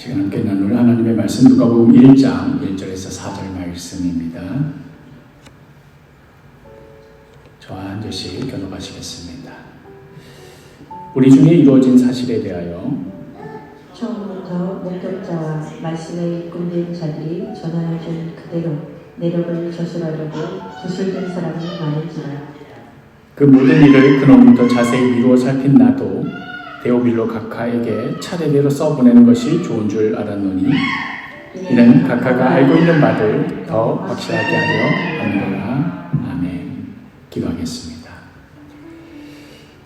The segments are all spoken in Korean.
시간 함께 나눌 하나님의 말씀 누가복음 1장 1절에서 4절 말씀입니다. 저와 한 절씩 교독하시겠습니다. 우리 중에 이루어진 사실에 대하여 처음부터 목격자와 말씀에 입군된 자들이 전하여준 그대로 내력을 저술하려고 구술된 사람이 많은지라. 그 모든 일을 그놈부터 자세히 미루어 살핀 나도 데오빌로 각하에게 차례대로 써보내는 것이 좋은 줄 알았노니 이는 각하가 알고 있는 바를 더 확실하게 하려 함이로라. 아멘. 기도하겠습니다.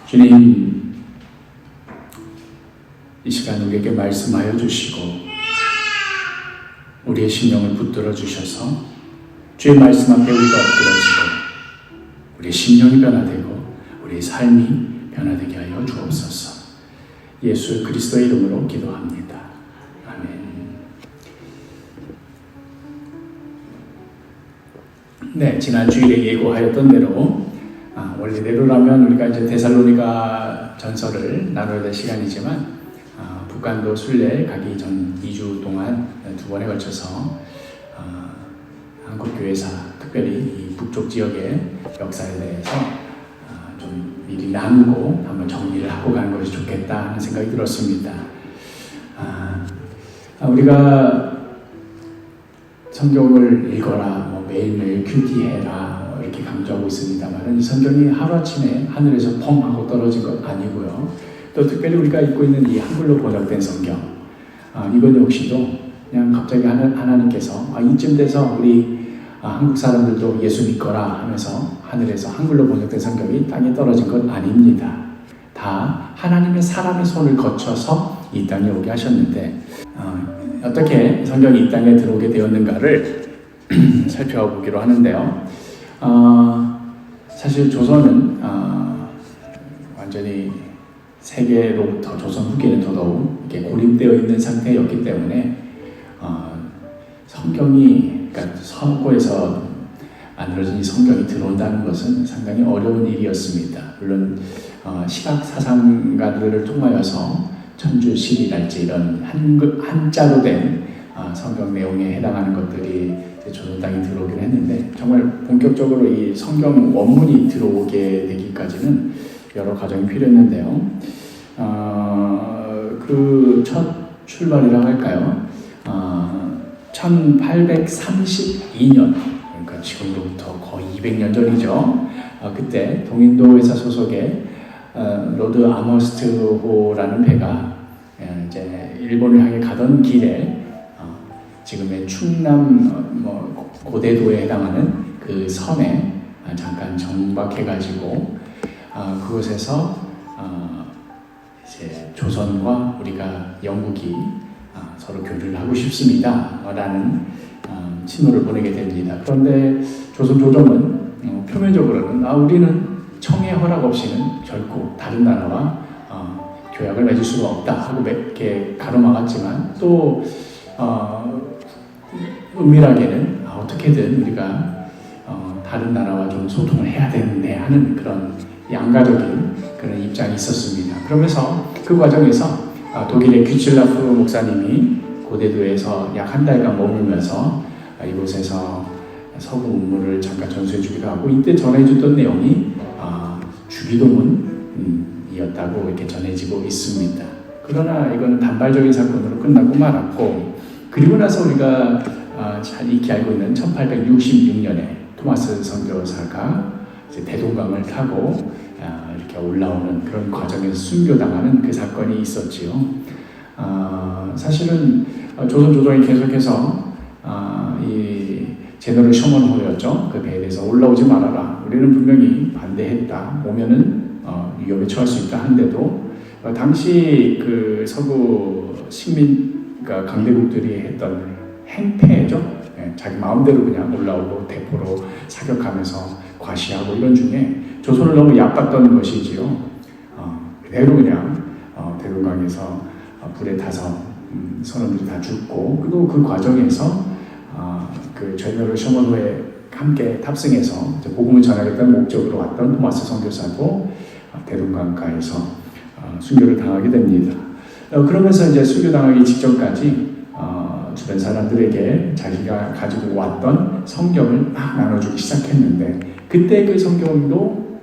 주님, 이 시간 우리에게 말씀하여 주시고 우리의 심령을 붙들어 주셔서 주의 말씀 앞에 우리가 엎드러지고 우리의 심령이 변화되고 우리의 삶이 변화되게 하여 주옵소서. 예수 그리스도의 이름으로 기도합니다. 아멘. 네, 지난 주일에 예고하였던 대로 원래대로라면 우리가 이제 데살로니가 전서를 나눠야 될 시간이지만 북한도 순례 가기 전 2주 동안 2번에 걸쳐서 한국교회사 특별히 이 북쪽 지역의 역사에 대해서 좀 미리 나누고 한번 정리를 하고 가는 것이 좋겠다 하는 생각이 들었습니다. 우리가 성경을 읽어라, 매일매일 큐티해라 이렇게 강조하고 있습니다만 이 성경이 하루아침에 하늘에서 펑 하고 떨어진 것 아니고요. 또 특별히 우리가 읽고 있는 이 한글로 번역된 성경, 이건 역시도 그냥 갑자기 하나님께서 이쯤 돼서 우리 한국 사람들도 예수 믿거라 하면서 하늘에서 한글로 번역된 성경이 땅에 떨어진 것 아닙니다. 다 하나님의 사람의 손을 거쳐서 이 땅에 오게 하셨는데 어떻게 성경이 이 땅에 들어오게 되었는가를 살펴보기로 하는데요. 사실 조선은 완전히 세계로부터 조선 후기는 더더욱 이렇게 고립되어 있는 상태였기 때문에 성경이 그러니까 서구에서 만들어진 이 성경이 들어온다는 것은 상당히 어려운 일이었습니다. 물론 시각 사상가들을 통하여서 천주실이랄지 이런 한자로 된 성경 내용에 해당하는 것들이 조선 땅에 들어오긴 했는데 정말 본격적으로 이 성경 원문이 들어오게 되기까지는 여러 과정이 필요했는데요. 그 첫 출발이라고 할까요? 1832년, 그러니까 지금으로부터 거의 200년 전이죠. 그때 동인도 회사 소속의 로드 아머스트호라는 배가 이제 일본을 향해 가던 길에 지금의 충남 고대도에 해당하는 그 섬에 잠깐 정박해가지고 그곳에서 이제 조선과 우리가 영국이 서로 교류를 하고 싶습니다 라는 신호를 보내게 됩니다. 그런데 조선 조정은 표면적으로는 우리는 청의 허락 없이는 결코 다른 나라와 교약을 맺을 수가 없다 하고 이렇게 가로막았지만 또 은밀하게는 어떻게든 우리가 다른 나라와 좀 소통을 해야 되는데 하는 그런 양가적인 그런 입장이 있었습니다. 그러면서 그 과정에서 독일의 귀칠라프 목사님이 고대도에서 약 한 달간 머물면서 이곳에서 서구 문물을 잠깐 전수해 주기도 하고 이때 전해줬던 내용이 주기도문이었다고 이렇게 전해지고 있습니다. 그러나 이거는 단발적인 사건으로 끝나고 말았고 그리고 나서 우리가 잘 익히 알고 있는 1866년에 토마스 선교사가 이제 대동강을 타고 이렇게 올라오는 그런 과정에서 순교당하는 그 사건이 있었지요. 사실은 조선 조정이 계속해서 이 제너럴 셔먼호였죠. 그 배에 대해서 올라오지 말아라. 우리는 분명히 반대했다. 오면은 위험에 처할 수 있다 한데도 당시 그 서구 식민 그러니까 강대국들이 했던 행패죠. 자기 마음대로 그냥 올라오고 대포로 사격하면서 과시하고 이런 중에 조선을 너무 얕봤던 것이지요. 그대로 그냥 대동강에서 불에 타서 선원들이 다 죽고 그리고 그 과정에서 그 제너럴 셔먼호에 함께 탑승해서 복음을 전하겠다는 목적으로 왔던 토마스 선교사도 대동강가에서 순교를 당하게 됩니다. 그러면서 이제 순교당하기 직전까지 주변 사람들에게 자기가 가지고 왔던 성경을 막 나눠주기 시작했는데 그때 그 성경도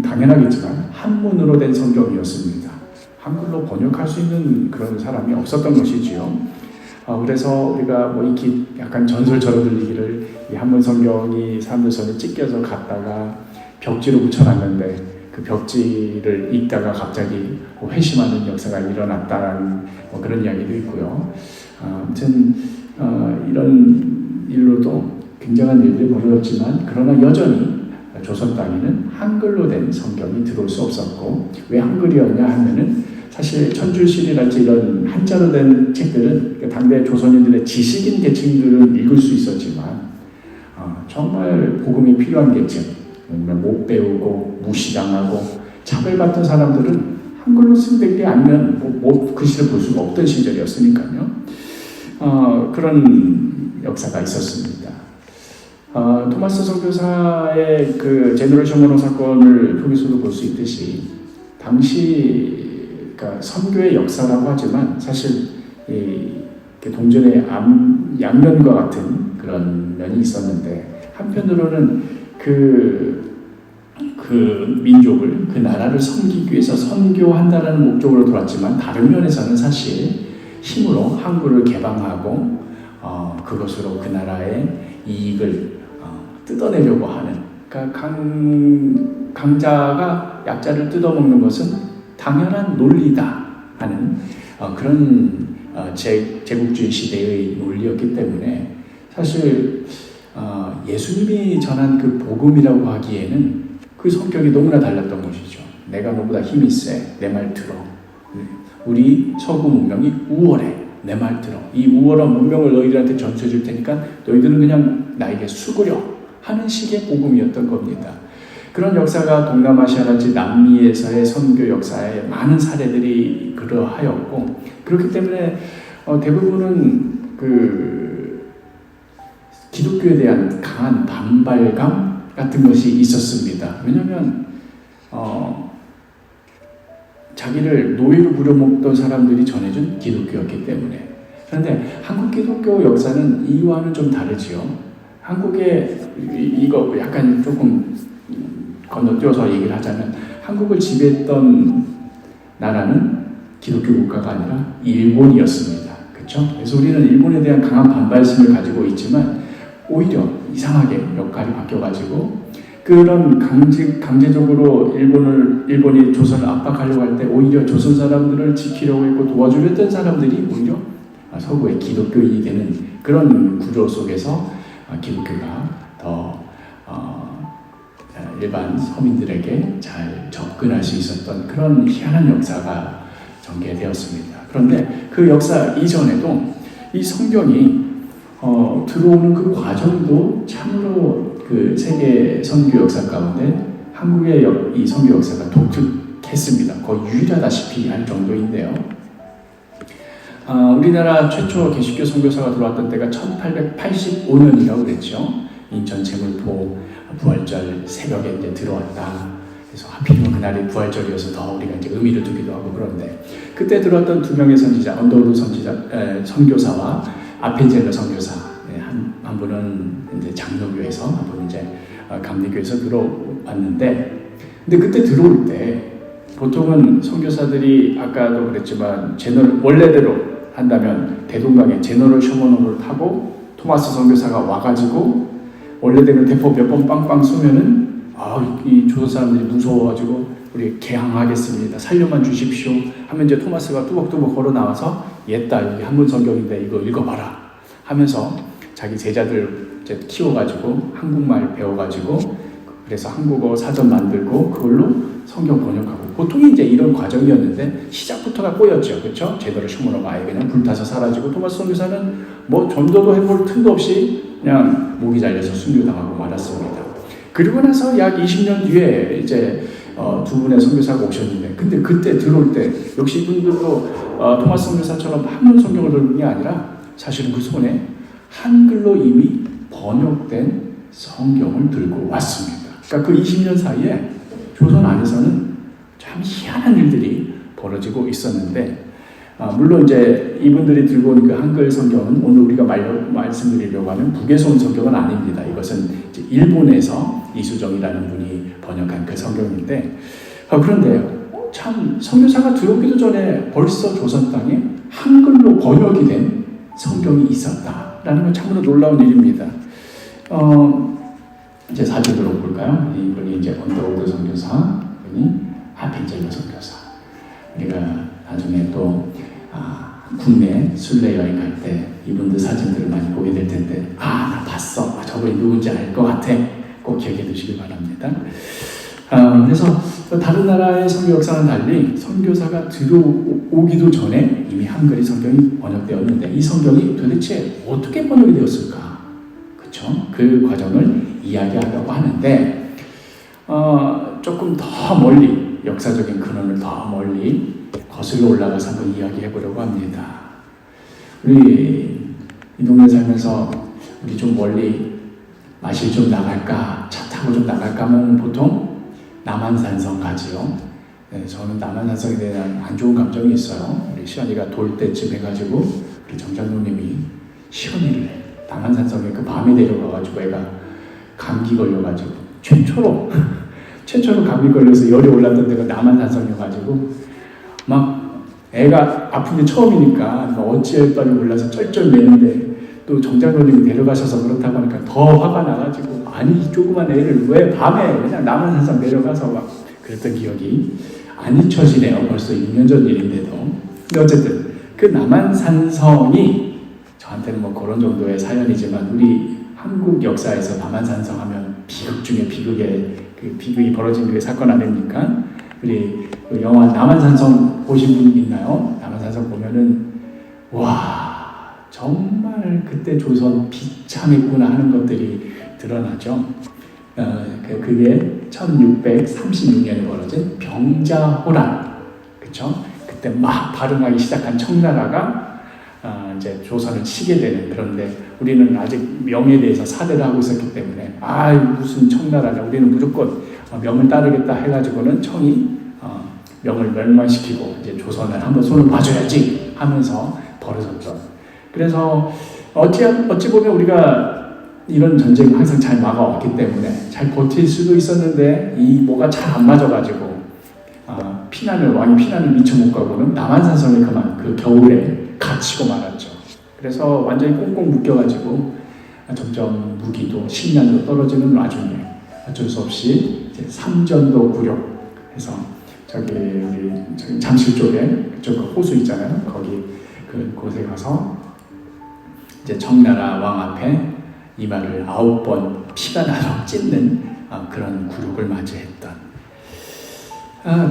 당연하겠지만 한문으로 된 성경이었습니다. 한글로 번역할 수 있는 그런 사람이 없었던 것이지요. 그래서 우리가 뭐 이렇게 약간 전설처럼 들리기를 이 한문 성경이 사람들 손에 찢겨서 갔다가 벽지로 붙여놨는데 그 벽지를 읽다가 갑자기 회심하는 역사가 일어났다라는 뭐 그런 이야기도 있고요. 아무튼 이런 일로도 굉장한 일들이 벌어졌지만 그러나 여전히 조선 땅에는 한글로 된 성경이 들어올 수 없었고 왜 한글이었냐 하면은 사실 천주실이랄지 이런 한자로 된 책들은 당대 조선인들의 지식인 계층들은 읽을 수 있었지만 정말 복음이 필요한 계층, 못 배우고 무시당하고 차별받던 사람들은 한글로 쓴 게 아니면 글씨를 볼 수가 없던 시절이었으니까요. 그런 역사가 있었습니다. 토마스 선교사의 그 제너럴 셔먼호 사건을 통해서도 볼 수 있듯이 당시 그러니까 선교의 역사라고 하지만 사실 동전의 양면과 같은 그런 면이 있었는데 한편으로는 그 민족을 그 나라를 섬기기 위해서 선교한다라는 목적으로 돌았지만 다른 면에서는 사실 힘으로 항구를 개방하고 그것으로 그 나라의 이익을 뜯어내려고 하는 그러니까 강자가 약자를 뜯어먹는 것은 당연한 논리다 하는 그런 제국주의 시대의 논리였기 때문에 사실 예수님이 전한 그 복음이라고 하기에는 그 성격이 너무나 달랐던 것이죠. 내가 너보다 힘이 세. 내 말 들어. 우리 서구 문명이 우월해. 내 말 들어. 이 우월한 문명을 너희들한테 전수해 줄 테니까 너희들은 그냥 나에게 수그려 하는 식의 복음이었던 겁니다. 그런 역사가 동남아시아랄지 남미에서의 선교 역사에 많은 사례들이 그러하였고 그렇기 때문에 대부분은 그 기독교에 대한 강한 반발감 같은 것이 있었습니다. 왜냐하면 자기를 노예로 부려먹던 사람들이 전해준 기독교였기 때문에. 그런데 한국 기독교 역사는 이와는 좀 다르지요. 한국에 이거 약간 조금 건너뛰어서 얘기를 하자면 한국을 지배했던 나라는 기독교 국가가 아니라 일본이었습니다. 그렇죠? 그래서 우리는 일본에 대한 강한 반발심을 가지고 있지만 오히려 이상하게 역할이 바뀌어가지고 그런 강제적으로 일본이 조선을 압박하려고 할 때 오히려 조선 사람들을 지키려고 했고 도와주려 했던 사람들이 오히려 서구의 기독교인이 되는 그런 구조 속에서 기독교가 더 일반 서민들에게 잘 접근할 수 있었던 그런 희한한 역사가 전개되었습니다. 그런데 그 역사 이전에도 이 성경이 들어오는 그 과정도 참으로 그 세계 선교 역사 가운데 한국의 이 선교 역사가 독특했습니다. 거의 유일하다시피 할 정도인데요. 우리나라 최초 개신교 선교사가 들어왔던 때가 1885년이라고 그랬죠. 인천 제물포 부활절 새벽에 이제 들어왔다. 그래서 하필이면 그날이 부활절이어서 더 우리가 이제 의미를 두기도 하고 그런데 그때 들어왔던 두 명의 선지자, 언더우드 선교사와 아펜젤러 선교사 한 분은 이제 장로교에서 한 분은 이제 감리교에서 들어왔는데 근데 그때 들어올 때 보통은 선교사들이 아까도 그랬지만 원래대로 한다면 대동강에 제너럴 셔먼호를 타고 토마스 선교사가 와가지고 원래대로 대포 몇 번 빵빵 쏘면은 이 조선 사람들이 무서워가지고 우리 개항하겠습니다. 살려만 주십시오. 하면 이제 토마스가 뚜벅뚜벅 걸어 나와서 옛다 여기 한문 성경인데 이거 읽어봐라 하면서 자기 제자들 이제 키워가지고 한국말 배워가지고 그래서 한국어 사전 만들고 그걸로 성경 번역하고 보통 이제 이런 과정이었는데 시작부터가 꼬였죠. 그렇죠? 제대로 셔먼호가 아예 그냥 불타서 사라지고 토마스 선교사는 뭐 전도도 해볼 틈도 없이 그냥 목이 잘려서 순교당하고 말았습니다. 그리고 나서 약 20년 뒤에 이제 두 분의 선교사가 오셨는데 근데 그때 들어올 때 역시 이분들도 토마스 선교사처럼 한문 성경을 들은 게 아니라 사실은 그 손에 한글로 이미 번역된 성경을 들고 왔습니다. 그러니까 그 20년 사이에 조선 안에서는 참 희한한 일들이 벌어지고 있었는데 물론 이제 이분들이 들고 온 그 한글 성경은 오늘 우리가 말씀드리려고 하는 북에서 온 성경은 아닙니다. 이것은 이제 일본에서 이수정이라는 분이 번역한 그 성경인데, 그런데 참 선교사가 들어오기도 전에 벌써 조선 땅에 한글로 번역이 된 성경이 있었다라는 건 참으로 놀라운 일입니다. 이제 사진 들어볼까요? 이분이 이제 언더우드 선교사, 이분이 하펜젤러 선교사. 우리가 나중에 또 국내 순례 여행 갈 때 이분들 사진들을 많이 보게 될 텐데, 나 봤어. 저분이 누군지 알 것 같아. 꼭 기억해 두시기 바랍니다. 그래서 다른 나라의 선교 역사는 달리 선교사가 들어오기도 전에 이미 한글이 성경이 번역되었는데, 이 성경이 도대체 어떻게 번역이 되었을까? 그렇죠? 그 과정을 이야기하려고 하는데, 조금 더 멀리, 역사적인 근원을 더 멀리 거슬러 올라가서 한번 이야기해 보려고 합니다. 우리 이 동네 살면서 우리 좀 멀리 마실 좀 나갈까, 차 타고 좀 나갈까 하면 보통 남한산성 가지요. 네, 저는 남한산성에 대한 안 좋은 감정이 있어요. 우리 시연이가 돌 때쯤 해가지고 우리 정장로님이 시연이를 남한산성에 그 밤에 데려가가지고 애가 감기 걸려가지고 최초로 감기 걸려서 열이 올랐던 데가 남한산성이어가지고 막 애가 아픈 게 처음이니까 어찌할 바를 몰라서 쩔쩔 매는데, 또 정장로님이 데려가셔서 그렇다고 하니까 더 화가 나가지고, 아니 이 조그만 애를 왜 밤에 그냥 남한산성 내려가서 막 그랬던 기억이 안 잊혀지네요. 벌써 6년 전 일인데도. 근데 어쨌든 그 남한산성이 저한테는 뭐 그런 정도의 사연이지만, 우리 한국 역사에서 남한산성 하면 비극 중에 비극의 그 비극이 벌어진 그 사건 아닙니까? 우리 그 영화 남한산성 보신 분 있나요? 남한산성 보면은 와, 정말 그때 조선 비참했구나 하는 것들이 드러나죠. 그게 1636년에 벌어진 병자호란, 그렇죠? 그때 막 발흥하기 시작한 청나라가 이제 조선을 치게 되는, 그런데 우리는 아직 명에 대해서 사대를 하고 있었기 때문에 무슨 청나라냐, 우리는 무조건 명을 따르겠다 해가지고는 청이 명을 멸망시키고 이제 조선을 한번 손을 봐줘야지 하면서 벌어졌죠. 그래서 어찌 보면 우리가 이런 전쟁을 항상 잘 막아왔기 때문에 잘 버틸 수도 있었는데, 이 뭐가 잘 안 맞아가지고 왕이 피난을 미처 못 가고는 남한산성에 그만 그 겨울에 갇히고 말았죠. 그래서 완전히 꽁꽁 묶여가지고 점점 무기도 식량도 떨어지는 와중에 어쩔 수 없이 이제 삼전도 굴욕해서 저기 잠실 쪽에 그쪽 그 호수 있잖아요. 거기 그 곳에 가서 이제 청나라 왕 앞에 이마를 9번 피가 나도록 찢는 그런 굴욕을 맞이했던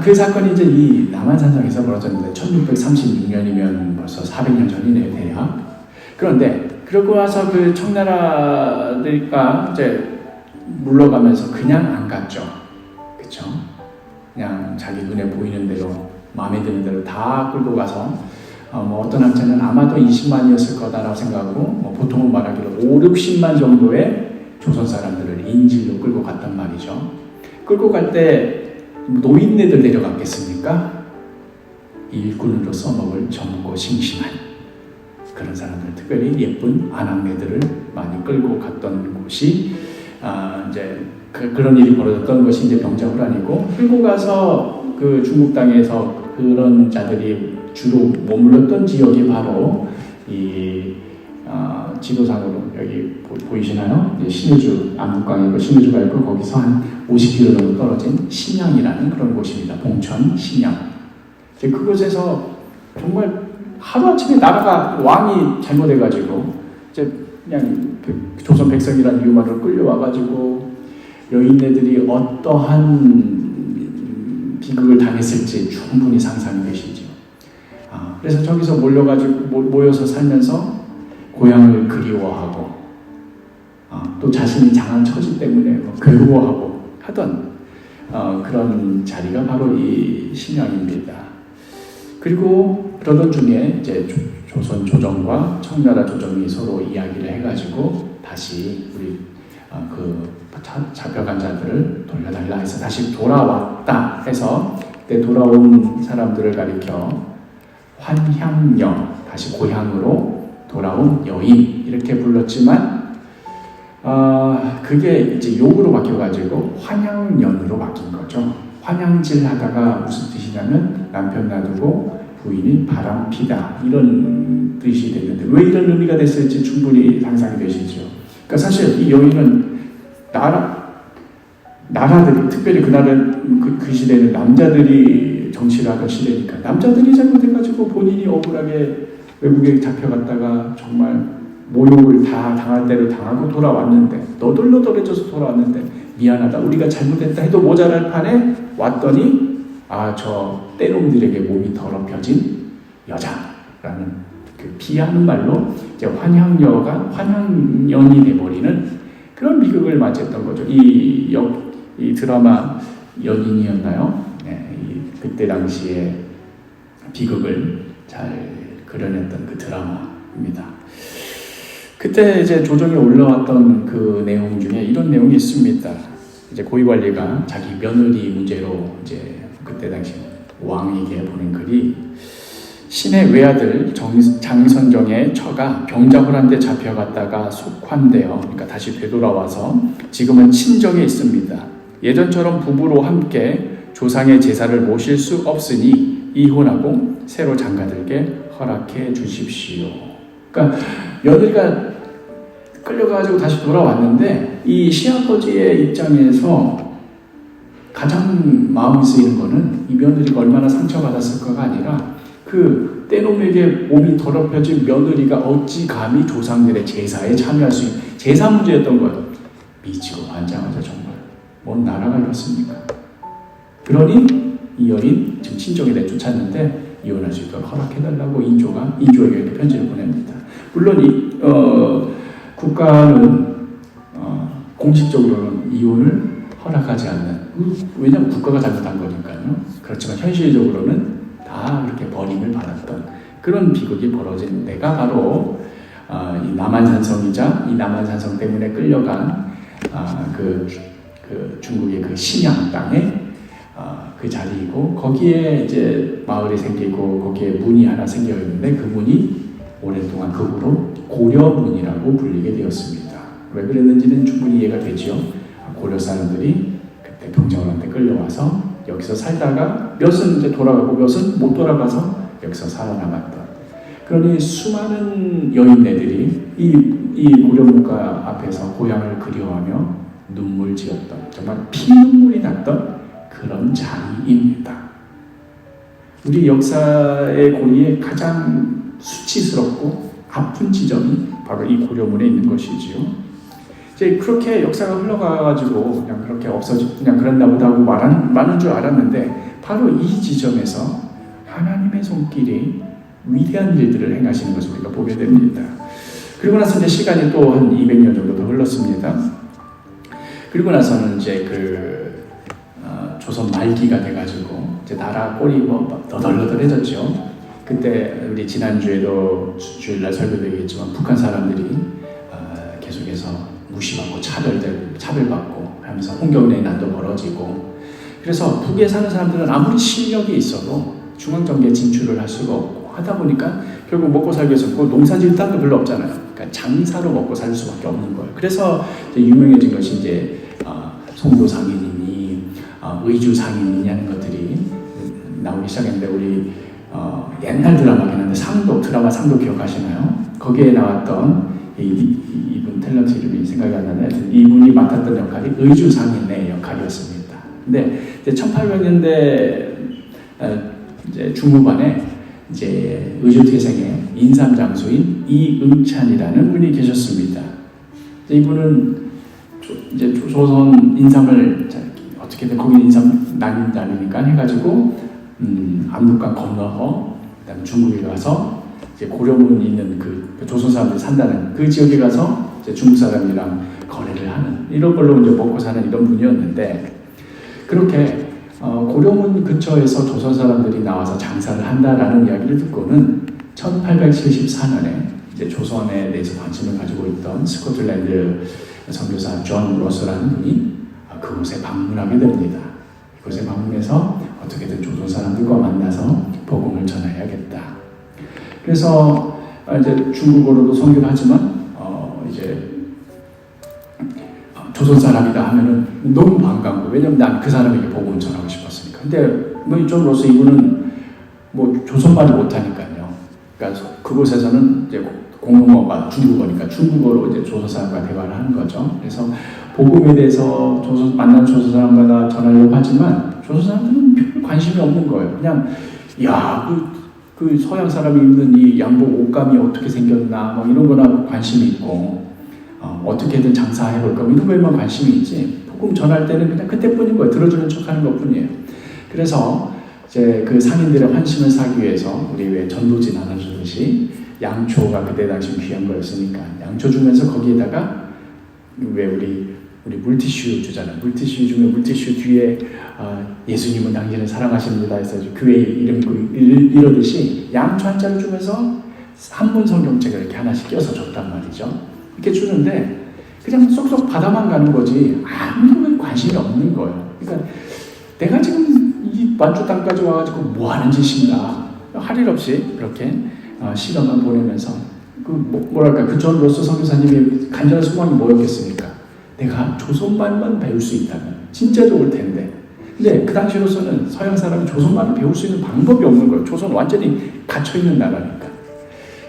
그 사건이 이제 이 남한산성에서 벌어졌는데, 1636년이면 벌써 400년 전이네요, 대략. 그런데 그러고 와서 그 청나라들과 이제 물러가면서 그냥 안 갔죠. 그렇죠? 그냥 자기 눈에 보이는 대로, 마음에 드는 대로 다 끌고 가서 뭐 어떤 학자는 아마도 20만이었을 거다라고 생각하고, 보통은 말하기로 5, 60만 정도의 조선 사람들을 인질로 끌고 갔단 말이죠. 끌고 갈 때 노인네들 데려갔겠습니까? 일꾼으로 써먹을 젊고 싱싱한 그런 사람들, 특별히 예쁜 아낙네들을 많이 끌고 갔던 곳이 이제 그런 일이 벌어졌던 것이 이제 병자호란이고, 끌고 가서 그 중국 땅에서 그런 자들이 주로 머물렀던 지역이 바로 이 지도상으로 여기 보이시나요? 신의주, 남북강이고 신의주가 있고, 거기서 한 50km 정도 떨어진 신양이라는 그런 곳입니다. 봉천, 신양. 그곳에서 정말 하루아침에 나라가 왕이 잘못해가지고 이제 그냥 조선 백성이라는 이유만으로 끌려와가지고 여인네들이 어떠한 비극을 당했을지 충분히 상상이 되시죠. 그래서 저기서 모여서 살면서 고향을 그리워하고, 또 자신이 장한 처지 때문에 괴로워하고 하던 그런 자리가 바로 이 신양입니다. 그리고 그러던 중에 이제 조선 조정과 청나라 조정이 서로 이야기를 해가지고 다시 우리 그 잡혀간 자들을 돌려달라 해서 다시 돌아왔다 해서, 그때 돌아온 사람들을 가리켜 환향여, 다시 고향으로 돌아온 여인 이렇게 불렀지만 그게 이제 욕으로 바뀌어가지고 환향연으로 바뀐 거죠. 환향질 하다가 무슨 뜻이냐면 남편 놔두고 부인이 바람피다 이런 뜻이 됐는데 왜 이런 의미가 됐을지 충분히 상상이 되시죠. 그러니까 사실 이 여인은 나라들이 특별히 그날은 그 시대는 남자들이 정치를 하던 시대니까 남자들이 잘못해가지고 본인이 억울하게 외국에 잡혀갔다가 정말 모욕을 다 당할 대로 당하고 돌아왔는데 너덜너덜해져서 돌아왔는데 미안하다 우리가 잘못했다 해도 모자랄 판에 왔더니 저 떼놈들에게 몸이 더럽혀진 여자라는 그 비하하는 말로 이제 환향여가 환향연이 돼버리는 그런 비극을 맞이했던 거죠. 이 드라마 연인이었나요? 네, 그때 당시에 비극을 잘 그려냈던 그 드라마입니다. 그때 이제 조정에 올라왔던 그 내용 중에 이런 내용이 있습니다. 이제 고위관리가 자기 며느리 문제로 이제 그때 당시 왕에게 보낸 글이 신의 외아들 장선정의 처가 병자호란데 잡혀갔다가 속환되어 그러니까 다시 되돌아와서 지금은 친정에 있습니다. 예전처럼 부부로 함께 조상의 제사를 모실 수 없으니 이혼하고 새로 장가들게 허락해 주십시오. 그러니까 며느리가 끌려가지고 다시 돌아왔는데 이 시아버지의 입장에서 가장 마음이 쓰이는 거는 이 며느리가 얼마나 상처받았을까가 아니라 그 떼놈에게 몸이 더럽혀진 며느리가 어찌 감히 조상들의 제사에 참여할 수 있는 제사 문제였던 거예요. 미치고 환장하죠. 정말 뭔 나라가 이렇습니까? 그러니 이 여인 지금 친정에 내쫓았는데 이혼할 수 있도록 허락해달라고 인조에게 이렇게 편지를 보냅니다. 물론 국가는 공식적으로는 이혼을 허락하지 않는, 왜냐하면 국가가 잘못한 거니까요. 그렇지만 현실적으로는 다 그렇게 버림을 받았던 그런 비극이 벌어진 데가 바로 이 남한산성이자 이 남한산성 때문에 끌려간 그 중국의 그 신양 땅에 그 자리이고 거기에 이제 마을이 생기고 거기에 문이 하나 생겨 있는데 그 문이 오랫동안 그 후로 고려문이라고 불리게 되었습니다. 왜 그랬는지는 충분히 이해가 되죠. 고려 사람들이 그때 병자호란때 끌려와서 여기서 살다가 몇은 이제 돌아가고 몇은 못 돌아가서 여기서 살아남았던 그러니 수많은 여인네들이 이 고려문가 앞에서 고향을 그리워하며 눈물 지었던 정말 피눈물이 났던 그런 자리입니다. 우리 역사의 고리에 가장 수치스럽고 아픈 지점이 바로 이 고려문에 있는 것이지요. 이제 그렇게 역사가 흘러가가지고 그냥 그렇게 그냥 그랬나 보다 하고 많은 줄 알았는데 바로 이 지점에서 하나님의 손길이 위대한 일들을 행하시는 것을 우리가 보게 됩니다. 그리고 나서 이제 시간이 또 한 200년 정도 더 흘렀습니다. 그리고 나서는 이제 조선 말기가 돼가지고 이제 나라 꼴이 너덜너덜해졌죠. 그때 우리 지난주에도 주일날 설교되겠지만 북한 사람들이 계속해서 무시받고 차별받고 하면서 홍경래의 난도 벌어지고 그래서 북에 사는 사람들은 아무리 실력이 있어도 중앙정계에 진출을 할 수가 없고 하다 보니까 결국 먹고 살기 위해서 농사 지을 땅도 별로 없잖아요. 그러니까 장사로 먹고 살 수밖에 없는 거예요. 그래서 이제 유명해진 것이 이제 송도 상인이니 의주 상인이니 하는 것들이 나오기 시작했는데 우리 옛날 드라마긴 한데 드라마 상도 기억하시나요? 거기에 나왔던 이분 탤런트 이름이 생각이 안 나는데 이분이 맡았던 역할이 의주 상인의 역할이었습니다. 근데 이제 1800년대 이제 중후반에 이제 의주태생의 인삼장수인 이응찬이라는 분이 계셨습니다. 이분은 이제 조선 인삼을 어떻게든 거기 인삼 나누니까 해가지고 압록강 건너서 그다음에 중국에 가서 이제 고려문 있는 그 조선 사람들이 산다는 그 지역에 가서 이제 중국 사람이랑 거래를 하는 이런 걸로 이제 먹고 사는 이런 분이었는데 그렇게 고려문 근처에서 조선 사람들이 나와서 장사를 한다라는 이야기를 듣고는 1874년에 이제 조선에 대해서 관심을 가지고 있던 스코틀랜드 선교사 존 로스라는 분이 그곳에 방문하게 됩니다. 그곳에 방문해서 어떻게든 조선 사람들과 만나서 복음을 전해야겠다. 그래서 이제 중국어로도 선교를 하지만 이제 조선 사람이다 하면은 너무 반가운 거예요. 왜냐면 난 그 사람에게 복음을 전하고 싶었으니까. 근데 뭐 좀으로서 이분은 뭐 조선말을 못하니까요. 그러니까 그곳에서는 이제 공용어가 중국어니까 중국어로 이제 조선 사람과 대화를 하는 거죠. 그래서 복음에 대해서 만난 조선 사람마다 전하려고 하지만 조선 사람들은 별 관심이 없는 거예요. 그냥 야, 그 서양 사람이 입는 이 양복 옷감이 어떻게 생겼나 뭐 이런 거나 관심이 있고 어떻게든 장사해볼까 뭐 이런 거에만 관심이 있지 복음 전할 때는 그냥 그때뿐인 거예요. 들어주는 척하는 것뿐이에요. 그래서 이제 그 상인들의 환심을 사기 위해서 우리 왜 전도지 나눠주듯이 양초가 그때 당시 귀한 거였으니까 양초 주면서 거기에다가 왜 우리 물티슈 주잖아요. 물티슈 주면 물티슈 뒤에 예수님은 당신을 사랑하십니다 해서 교회 이름 이러듯이 양초 한 자를 주면서 한문 성경책을 이렇게 하나씩 껴서 줬단 말이죠. 이렇게 주는데 그냥 쏙쏙 받아만 가는 거지 아무도 관심이 없는 거예요. 그러니까 내가 지금 이 만주 땅까지 와가지고 뭐 하는 짓인가 할 일 없이 그렇게 시간만 보내면서 그 존 로스 선교사님이 간절한 소망이 뭐였겠습니까? 내가 조선말만 배울 수 있다면 진짜 좋을 텐데. 근데 그 당시로서는 서양 사람이 조선말을 배울 수 있는 방법이 없는 거예요. 조선 완전히 갇혀 있는 나라니까.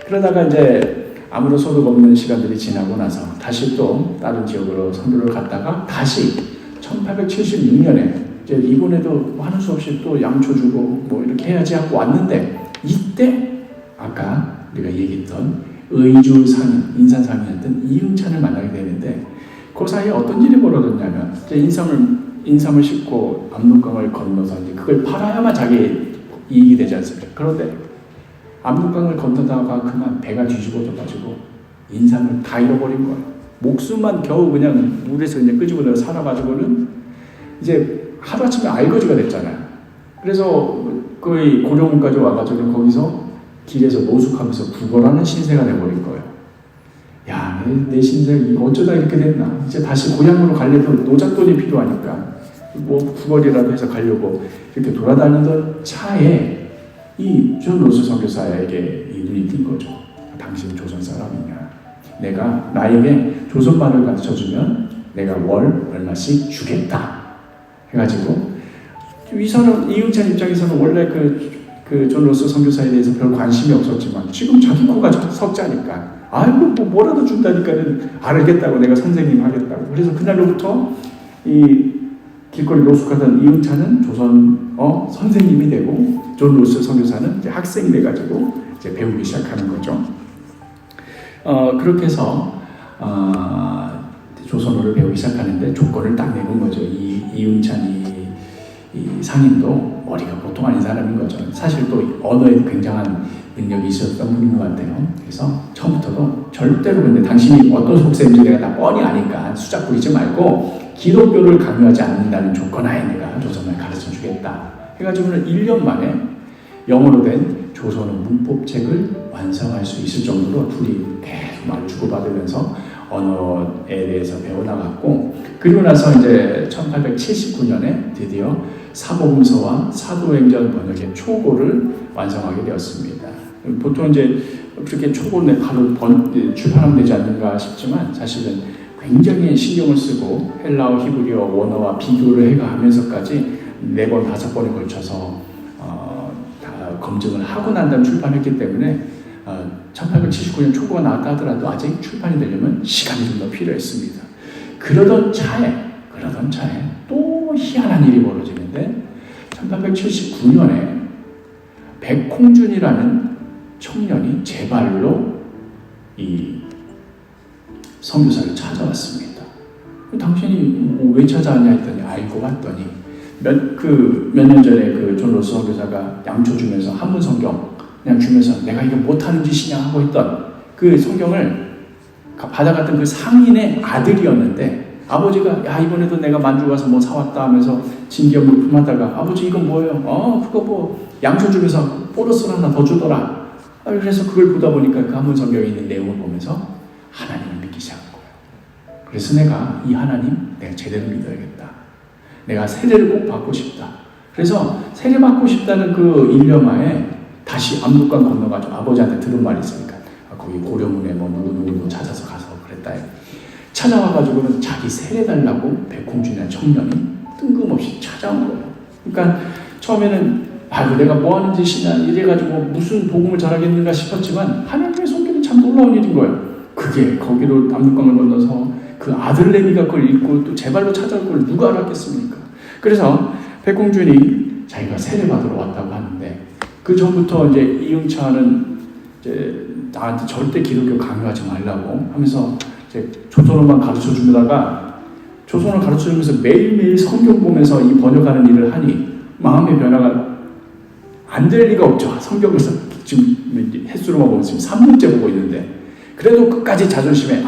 그러다가 이제 아무런 소득 없는 시간들이 지나고 나서 다시 또 다른 지역으로 선교를 갔다가 다시 1876년에 이제 이번에도 하는 수 없이 또 양초 주고 뭐 이렇게 해야지 하고 왔는데 이때 아까 우리가 얘기했던 의주 상인, 인산 상인이었던 이응찬을 만나게 되는데 그 사이에 어떤 일이 벌어졌냐면 이제 인삼을 싣고 압록강을 건너서 이제 그걸 팔아야만 자기 이익이 되지 않습니까? 그런데 압록강을 건너다가 그만 배가 뒤집어져가지고 인삼을 다 잃어버린 거예요. 목숨만 겨우 그냥 물에서 이제 끄집어내서 살아가지고는 이제 하루아침에 알거지가 됐잖아요. 그래서 거의 고령까지 와가지고 거기서 길에서 노숙하면서 구걸하는 신세가 돼버린 거예요. 야, 내 신세 이거 어쩌다 이렇게 됐나? 이제 다시 고향으로 가려도 노잣돈이 필요하니까 뭐 구걸이라도 해서 가려고 이렇게 돌아다니던 차에 이 존 로스 선교사에게 이 눈이 띈 거죠. 당신 조선 사람이냐? 나에게 조선말을 가르쳐주면 내가 월 얼마씩 주겠다. 해가지고 이 사람 이응찬 입장에서는 원래 그 존 로스 선교사에 대해서 별 관심이 없었지만 지금 자기 코가 석자니까 아이고 뭐라도 준다니까는 알겠다고 내가 선생님 하겠다고. 그래서 그날로부터 이 길거리 노숙하던 이응찬은 조선 선생님이 되고 존 로스 선교사는 이제 학생이 돼가지고 이제 배우기 시작하는 거죠. 그렇게 해서 조선어를 배우기 시작하는데 조건을 딱 내건 거죠. 이응찬이 이 상인도 머리가 보통 아닌 사람인 거죠. 사실 또 언어에 굉장한 능력이 있었던 분인 것 같아요. 그래서 처음부터도 절대로 근데 당신이 어떤 속셈인지 내가 다 뻔히 아니까 수작 부리지 말고 기독교를 강요하지 않는다는 조건 하에 내가 조선말 가르쳐 주겠다. 해가지고는 1년 만에 영어로 된 조선어 문법책을 완성할 수 있을 정도로 둘이 계속 말 주고받으면서 언어에 대해서 배워나갔고 그리고 나서 이제 1879년에 드디어 사복음서와 사도행전 번역의 초고를 완성하게 되었습니다. 보통 이제 그렇게 초고는 바로 출판하면 되지 않는가 싶지만 사실은 굉장히 신경을 쓰고 헬라어, 히브리어, 원어와 비교를 해가면서까지 4번, 5번에 걸쳐서 다 검증을 하고 난 다음 출판했기 때문에 1879년 초고가 나왔다 하더라도 아직 출판이 되려면 시간이 좀 더 필요했습니다. 그러던 차에 또 희한한 일이 벌어지는데 1879년에 백홍준이라는 청년이 제 발로 이 선교사를 찾아왔습니다. 당신이 왜 찾아왔냐 했더니 알고 봤더니 몇 년 전에 그 존 로스 선교사가 양초 주면서 한문 성경 그냥 주면서 내가 이거 못하는 짓이냐 하고 했던 그 성경을 받아갔던 그 상인의 아들이었는데 아버지가 야 이번에도 내가 만주 가서 뭐 사왔다 하면서 진기업을 품하다가 아버지 이건 뭐예요? 그거 뭐 양초 주면서 보너스를 하나 더 주더라. 그래서 그걸 보다 보니까 그 한문 성경에 있는 내용을 보면서 하나님을 믿기 시작한 거예요. 그래서 내가 이 하나님 내가 제대로 믿어야겠다. 내가 세례를 꼭 받고 싶다. 그래서 세례 받고 싶다는 그 일념하에 다시 압록강 건너가지고 아버지한테 들은 말이 있으니까 거기 고려문에 뭐 누구 찾아서 가서 그랬다. 찾아와가지고는 자기 세례달라고 백홍준이라는 청년이 뜬금없이 찾아온 거예요. 그러니까 처음에는 내가 뭐 하는 짓이냐 이래가지고 무슨 복음을 전하겠는가 싶었지만 하나님의 손길은 참 놀라운 일인 거예요. 그게 거기로 압록강을 건너서 그 아들 레미가 그걸 읽고 또 제 발로 찾아올 걸 누가 알았겠습니까? 그래서 백홍준이 자기가 세례받으러 왔다고 하는데 그 전부터 이제 이응찬은 이제 나한테 절대 기독교 강요하지 말라고 하면서 이제 조선어만 가르쳐 주다가 조선어 가르쳐 주면서 매일매일 성경 보면서 이 번역하는 일을 하니 마음의 변화가 안 될 리가 없죠. 성경을 지금 횟수로만 보면 지금 3년째 보고 있는데 그래도 끝까지 자존심에 네,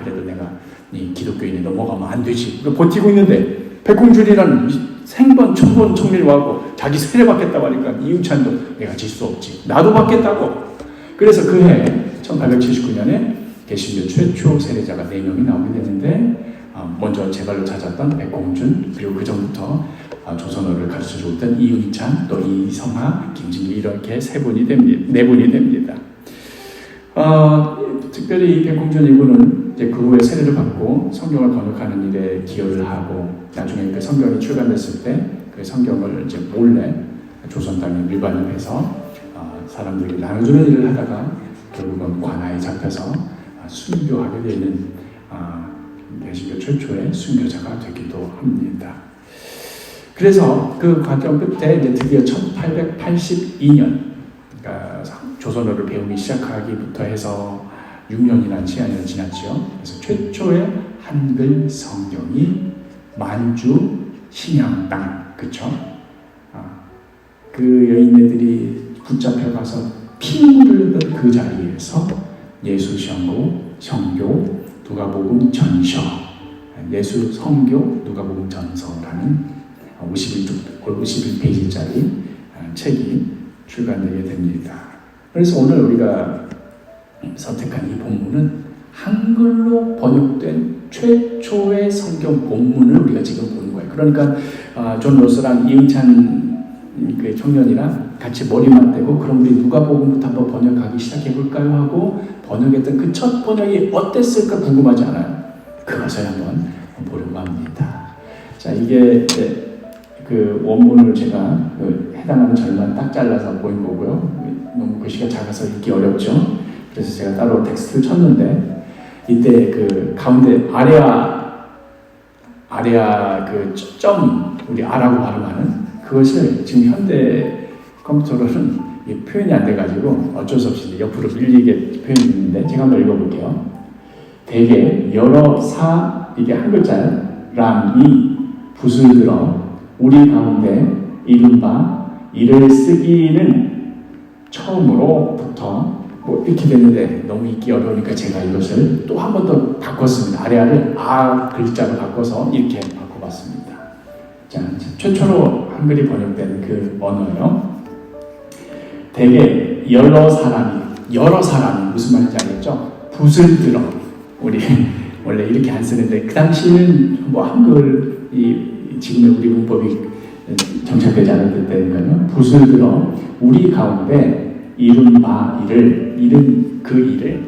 그래도 내가 이 기독교인이 넘어가면 안 되지. 버티고 있는데 백홍준이라는 생번 천번 청년이 와고 자기 세례 받겠다고 하니까 이응찬도 내가 질 수 없지. 나도 받겠다고. 그래서 그해 1879년에 개신교 최초 세례자가 4명이 나오게 되는데 먼저 제 발로 찾았던 백홍준 그리고 그 전부터 조선어를 가르쳐줬던 이응찬 또 이성하, 김진기 이렇게 네 분이 됩니다. 특별히 이 백홍준 이분은 이제 그 후에 세례를 받고 성경을 번역하는 일에 기여를 하고 나중에 그 성경이 출간됐을 때 그 성경을 이제 몰래 조선 땅에 밀반입해서 사람들이 나눠주는 일을 하다가 결국은 관아에 잡혀서 순교하게 되는 개신교 최초의 순교자가 되기도 합니다. 그래서 그 과정 끝에 이제 드디어 1882년 그러니까 조선어를 배우기 시작하기부터 해서 6년이라는 시간이 지났죠. 그래서 최초의 한글 성경이 만주 신양땅 그쵸? 그 여인네들이 붙잡혀가서 피를 흘린 그 자리에서 예수 성교 누가복음 전서 예수 성교 누가복음 전서라는 51페이지짜리 책이 출간되게 됩니다. 그래서 오늘 우리가 선택한 이 본문은 한글로 번역된 최초의 성경 본문을 우리가 지금 보는 거예요. 그러니까 존 로스랑 이응찬 그 청년이랑 같이 머리 맞대고 그럼 우리 누가복음부터 한번 번역하기 시작해볼까요? 하고 번역했던 그 첫 번역이 어땠을까 궁금하지 않아요? 그것을 한번 보려고 합니다. 자, 이게 그 원문을 제가 해당하는 절만 딱 잘라서 보인 거고요. 너무 글씨가 작아서 읽기 어렵죠. 그래서 제가 따로 텍스트를 쳤는데 이때 그 가운데 아레아 그 점 우리 아라고 발음하는 그것을 지금 현대 컴퓨터로는 표현이 안 돼가지고 어쩔 수 없이 옆으로 밀리게 표현이 있는데 제가 한번 읽어볼게요. 대개 여러 이게 한 글자예요. 람이 붓을 들어 우리 가운데 이른바 이를 쓰기는 처음으로부터 뭐 이렇게 됐는데 너무 읽기 어려우니까 제가 이것을 또 한 번 더 바꿨습니다. 아래아를 글자로 바꿔서 이렇게 바꿔봤습니다. 자, 최초로 한글이 번역된 그 언어요. 대개 여러 사람이 무슨 말인지 알겠죠? 붓을 들어 우리 원래 이렇게 안 쓰는데 그 당시에는 뭐 한글이 지금의 우리 문법이 정착되지 않을 때니까요. 붓을 들어 우리 가운데 이른바 이른 그 일을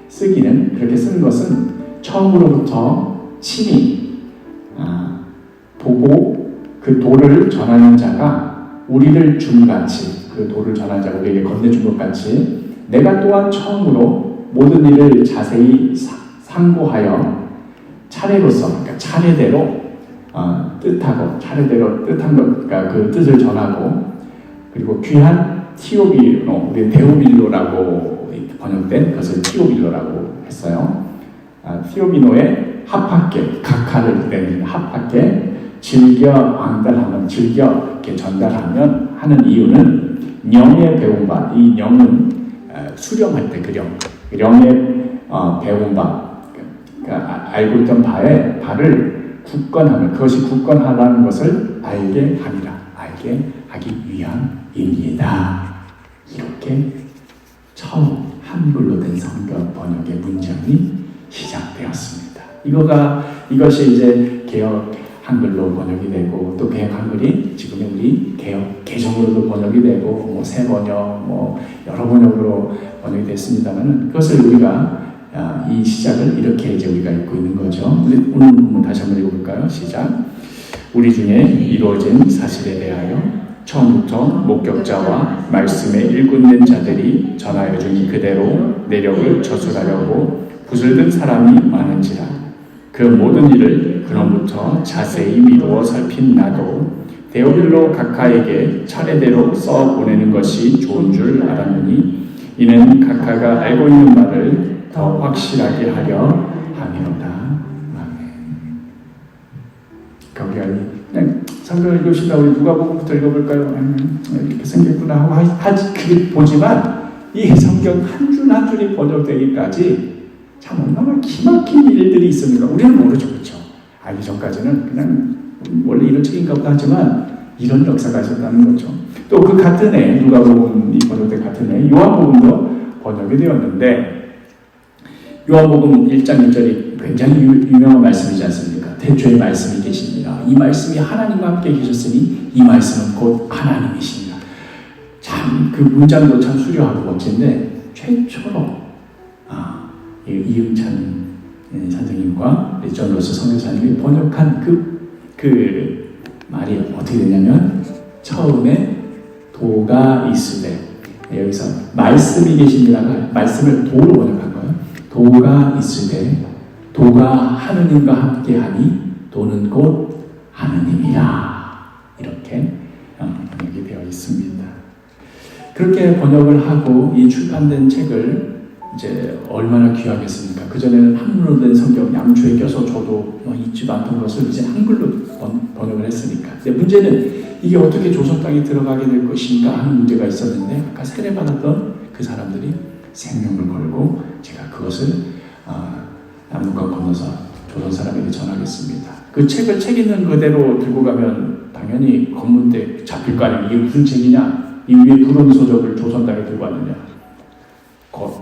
쓰기는 그렇게 쓰는 것은 처음으로부터 친히 보고 그 도를 전하는 자가 우리를 줌같이 그 도를 전하는 자가 우리에게 건네준 것 같이 내가 또한 처음으로 모든 일을 자세히 상고하여 차례로서 그러니까 차례대로 차례대로 뜻한 것 그러니까 그 뜻을 전하고 그리고 귀한 티오빌로 우리 데오빌로라고 번역된 것을 티오빌로라고 했어요. 티오비노의 합학계 각하를 낸 합학계 즐겨 앙달하면 즐겨 이렇게 전달하면 하는 이유는 영의 배운 바 이 영은 수령할 때 그 영의 배운 바 그러니까 알고 있던 바를 굳건하면 그것이 굳건하다는 것을 알게 하기 위함입니다. 이렇게 처음 한글로 된 성경 번역의 문장이 시작되었습니다. 이것이 이제 개혁 한글로 번역이 되고 또 개혁 한글이 지금의 우리 개혁 개정으로도 번역이 되고 뭐 새 번역 뭐 여러 번역으로 번역이 됐습니다만은 그것을 우리가 이 시작을 이렇게 이제 우리가 읽고 있는 거죠. 우리 오늘 본문 다시 한번 읽어볼까요? 시작. 우리 중에 이루어진 사실에 대하여 처음부터 목격자와 말씀에 일꾼된 자들이 전하여 준 그대로 내력을 저술하려고 붓을 든 사람이 많은지라. 그 모든 일을 그놈부터 자세히 미루어 살핀 나도 데오빌로 각하에게 차례대로 써 보내는 것이 좋은 줄 알았느니 이는 각하가 알고 있는 말을 더 확실하게 하려 함이로다. 아멘. 우리가 그냥 성경을 읽으시다 우리 누가복음부터 읽어볼까요? 이렇게 생겼구나 하고 그게 보지만 이 성경 한 줄 한 줄이 번역되기까지 참 얼마나 기막힌 일들이 있습니까? 우리는 모르죠, 그렇죠? 알기 전까지는 그냥 원래 이런 책인가 보다 하지만 이런 역사가 있었다는 거죠. 또 그 같은 해 누가복음이 번역된 같은 해 요한복음도 번역이 되었는데 요한복음 1장 1절이 굉장히 유명한 말씀이지 않습니까? 태초에 말씀이 계십니다. 이 말씀이 하나님과 함께 계셨으니 이 말씀은 곧 하나님이십니다. 참 그 문장도 참 수려하고 멋진데 최초로 이응찬 선생님과 존 로스 선교사님이 번역한 그 말이 어떻게 되냐면 처음에 도가 있으되 여기서 말씀이 계십니다가 말씀을 도로 번역한 거예요. 도가 있으되 도가 하느님과 함께하니 도는 곧 하느님이라 이렇게 번역이 되어 있습니다. 그렇게 번역을 하고 이 출판된 책을 이제 얼마나 귀하겠습니까? 그전에는 한문으로 된 성경 양초에 껴서 저도 읽지도 않던 것을 이제 한글로 번역을 했으니까. 근데 문제는 이게 어떻게 조선 땅에 들어가게 될 것인가 하는 문제가 있었는데 아까 세례받았던 그 사람들이 생명을 걸고 제가 그것을 남북강 건너서 조선 사람에게 전하겠습니다. 그 책을 책 있는 그대로 들고 가면 당연히 검문대 잡힐 거 아니에요. 이게 무슨 책이냐? 이 위에 부름 소적을 조선 땅에 들고 왔느냐?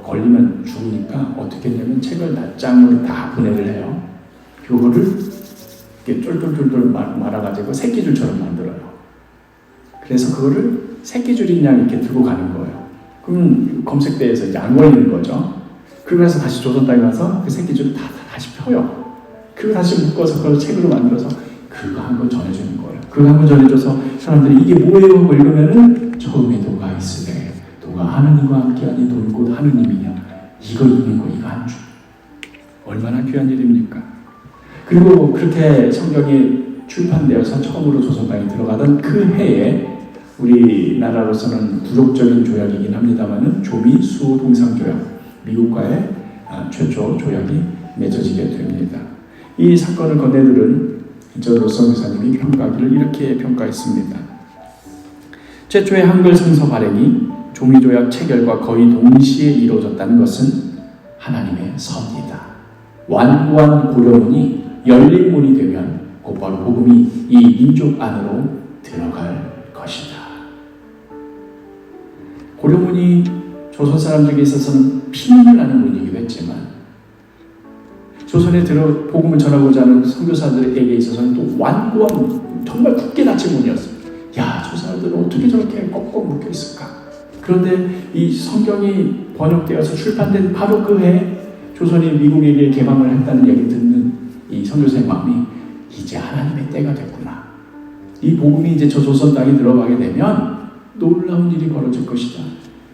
걸리면 죽으니까 어떻게 했냐면 책을 낱장으로 다 분해를 해요. 그거를 이렇게 쫄쫄쫄쫄 말아가지고 새끼줄처럼 만들어요. 그래서 그거를 새끼줄인 양 이렇게 들고 가는 거예요. 그러면 검색대에서 이제 안 걸리는 거죠. 그래서 다시 조선 땅에 가서 그 새끼줄을 다시 펴요. 그거 다시 묶어서 그걸 책으로 만들어서 그거 한 번 전해주는 거예요. 그거 한 번 전해줘서 사람들이 이게 뭐예요? 하고 읽으면은 처음에 도가 있으되 도가 하느님과 함께하니 도는 곧 하느님이냐. 이거 읽는 거 이거 한 줄. 얼마나 귀한 일입니까? 그리고 그렇게 성경이 출판되어서 처음으로 조선 땅에 들어가던 그 해에 우리나라로서는 부족적인 조약이긴 합니다만은 조미 수호 동상 조약 미국과의 최초 조약이 맺어지게 됩니다. 이 사건을 건네들은 존 로스 선교사님이 평가하기를 이렇게 평가했습니다. 최초의 한글 성서 발행이 조미 조약 체결과 거의 동시에 이루어졌다는 것은 하나님의 섭리다. 완고한 고려문이 열린 문이 되면 곧바로 복음이 이 민족 안으로 들어갈 것이다. 고려문이 조선 사람들에게 있어서는 피눈물 나는 문이기도 했지만 조선에 복음을 전하고자 하는 선교사들에게 있어서는 또 완고한 정말 굳게 닫힌 문이었어요. 야, 저 사람들은 어떻게 저렇게 꽉꽉 묶여 있을까? 그런데 이 성경이 번역되어서 출판된 바로 그 해 조선이 미국에게 개방을 했다는 얘기 듣는 이 선교사의 마음이 이제 하나님의 때가 됐구나. 이 복음이 이제 저 조선 땅에 들어가게 되면 놀라운 일이 벌어질 것이다.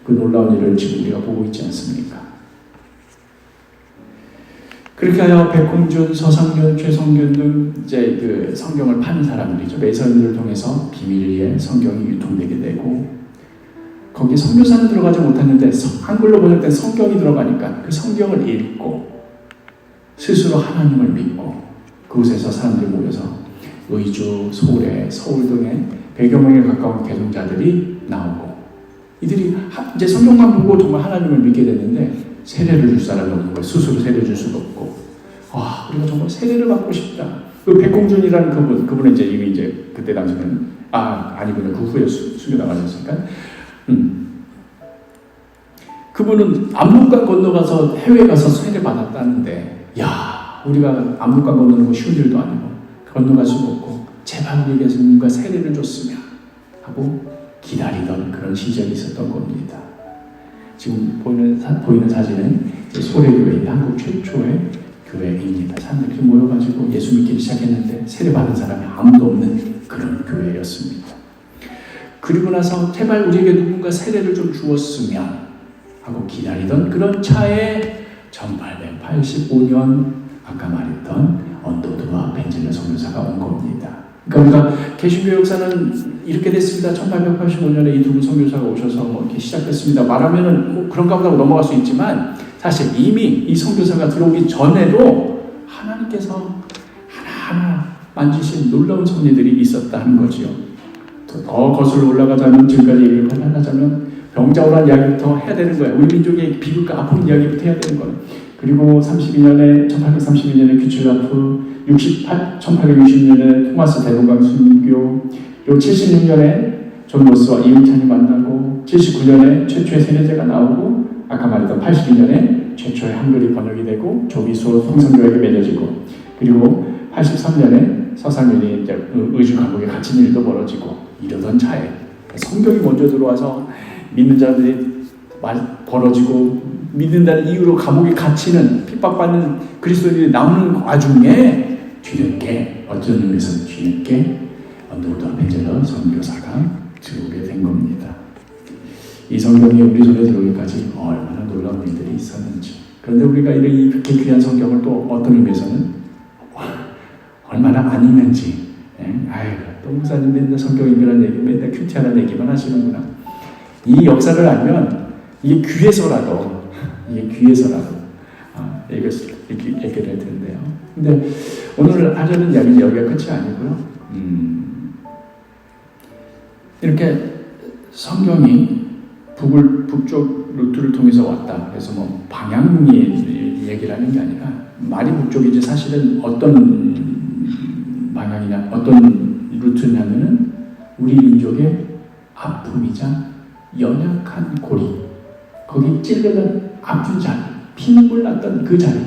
그 놀라운 일을 지금 우리가 보고 있지 않습니까? 그렇게 하여 백홍준, 서상균, 최성균 등 이제 그 성경을 파는 사람들이죠. 매서인들을 통해서 비밀리에 성경이 유통되게 되고 거기에 선교사는 들어가지 못했는데 한글로 번역된 성경이 들어가니까 그 성경을 읽고 스스로 하나님을 믿고 그곳에서 사람들이 모여서 의주, 소래, 서울 등의 100여 명에 가까운 개종자들이 나오고 이들이 이제 성경만 보고 정말 하나님을 믿게 됐는데 세례를 줄 사람이 없는 거예요. 스스로 세례를 줄 수도 없고 와 우리가 정말 세례를 받고 싶다. 그 백홍준이라는 그분은 이제 이미 이제 그때 당시는 아니군요. 그 후에 수교 나가셨으니까 그분은 압록강 건너가서 해외 가서 세례 받았다는데 야 우리가 압록강 건너는 거 쉬운 일도 아니고 건너갈 수도 없고 제발 우리에게 누군가 세례를 줬으면 하고 기다리던 그런 시절이 있었던 겁니다. 지금 보이는 사진은 소래교회, 한국 최초의 교회입니다. 사람들이 모여가지고 예수 믿기 시작했는데 세례받은 사람이 아무도 없는 그런 교회였습니다. 그리고 나서 제발 우리에게 누군가 세례를 좀 주었으면 하고 기다리던 그런 차에 1885년 아까 말했던 언더우드와 벤젤러 선교사가 온 겁니다. 그러니까 개신교 역사는 이렇게 됐습니다. 1885년에 이 두 분 선교사가 오셔서 이렇게 시작됐습니다. 말하면은 그런가 보다 넘어갈 수 있지만 사실 이미 이 선교사가 들어오기 전에도 하나님께서 하나하나 만지신 놀라운 섭리들이 있었다는 거지요. 더 거슬러 올라가자면 지금까지 얘기를 하자면 병자호란 이야기부터 해야 되는 거예요. 우리 민족의 비극과 아픈 이야기부터 해야 되는 거예요. 그리고 1832년에 규칙라프, 1860년에 토마스 대동강 순교, 그리고 76년에 존 로스와 이응찬이 만나고 79년에 최초의 세례제가 나오고 아까 말했던 82년에 최초의 한글이 번역이 되고 조기수 성선교에게 맺어지고 그리고 83년에 서상윤이 이제 의주 감옥에 갇힌 일도 벌어지고 이러던 차에 성경이 먼저 들어와서 믿는 자들이 벌어지고 믿는다는 이유로 감옥에 갇히는 핍박받는 그리스도인들이 나오는 와중에 뒤늦게 어떤 의미에서는 뒤늦게 언더우드와 벤젤러 선교사가 들어오게 된 겁니다. 이 성경이 우리 손에 들어오기까지 얼마나 놀라운 일들이 있었는지. 그런데 우리가 이 그렇게 귀한 성경을 또 어떤 의미에서는 얼마나 안 읽는지. 아이고 또 목사님 맨날 성경 읽으라는 얘기 맨날 큐티하는 얘기만 하시는구나. 이 역사를 알면 이게 귀해서라도 얘기를 할 텐데요. 근데 오늘 하려는 이야기는 여기가 끝이 아니고요. 이렇게 성경이 북쪽 루트를 통해서 왔다. 그래서 뭐 방향이 얘기를 하는 게 아니라 말이 북쪽이지 사실은 어떤 방향이냐, 어떤 루트냐면은 우리 민족의 아픔이자 연약한 고리, 거기 찔르는 아픈 자리, 피눈물 났던 그 자리,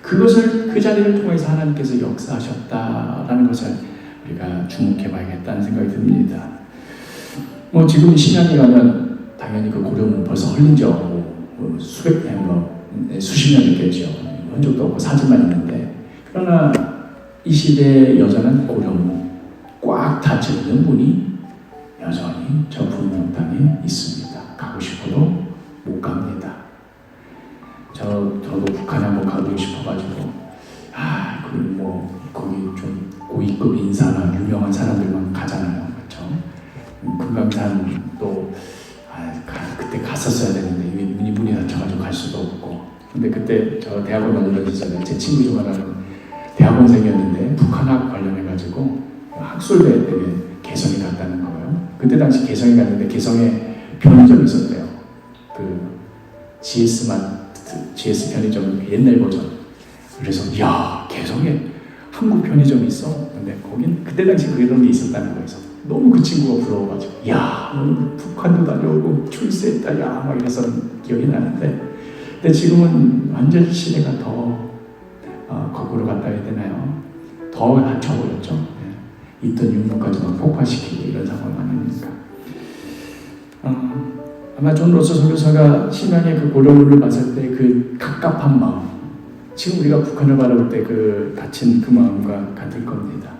그 자리를 통해서 하나님께서 역사하셨다라는 것을 우리가 주목해봐야겠다는 생각이 듭니다. 뭐 지금 신약에 가면 당연히 그 고려문 벌써 흘린 지 수십 년 됐겠죠. 흔적도 없고 사진만 있는데, 그러나 이 시대의 여전한 고려문 꽉 닫혀 있는 문이 여전히 저 푸른 땅에 있습니다. 가고 싶어도 못 갑니다. 저도 북한에 한번 가보고 싶어가지고 거기 좀 고위급 인사나 유명한 사람들만 가잖아요, 그렇죠? 금강산도 그때 갔었어야 되는데 문이 닫혀가지고 갈 수도 없고. 근데 그때 저 대학원 다니던 시절에 제 친구 중 하나는 대학원생이었는데 북한학 관련해가지고 학술대 때문에 개성에 갔다는 거예요. 그때 당시 개성에 갔는데 개성에 편의점이 있었대요. 그 GS 편의점 옛날 버전. 그래서 개성에 한국 편의점이 있어. 근데 거긴 그때 당시 그런 게 있었다는 거예요. 너무 그 친구가 부러워가지고 너는 북한도 다녀오고 출세했다 막 이랬었던 기억이 나는데, 근데 지금은 완전 시대가 더 거꾸로 갔다 해야 되나요? 더 닫혀버렸죠. 있던 육로까지 막 폭파시키고 이런 상황 아닙니까? 아마 존 로스 선교사가 신앙의 그 고려문을 봤을 때 그 갑갑한 마음, 지금 우리가 북한을 바라볼 때 그 다친 그 마음과 같을 겁니다.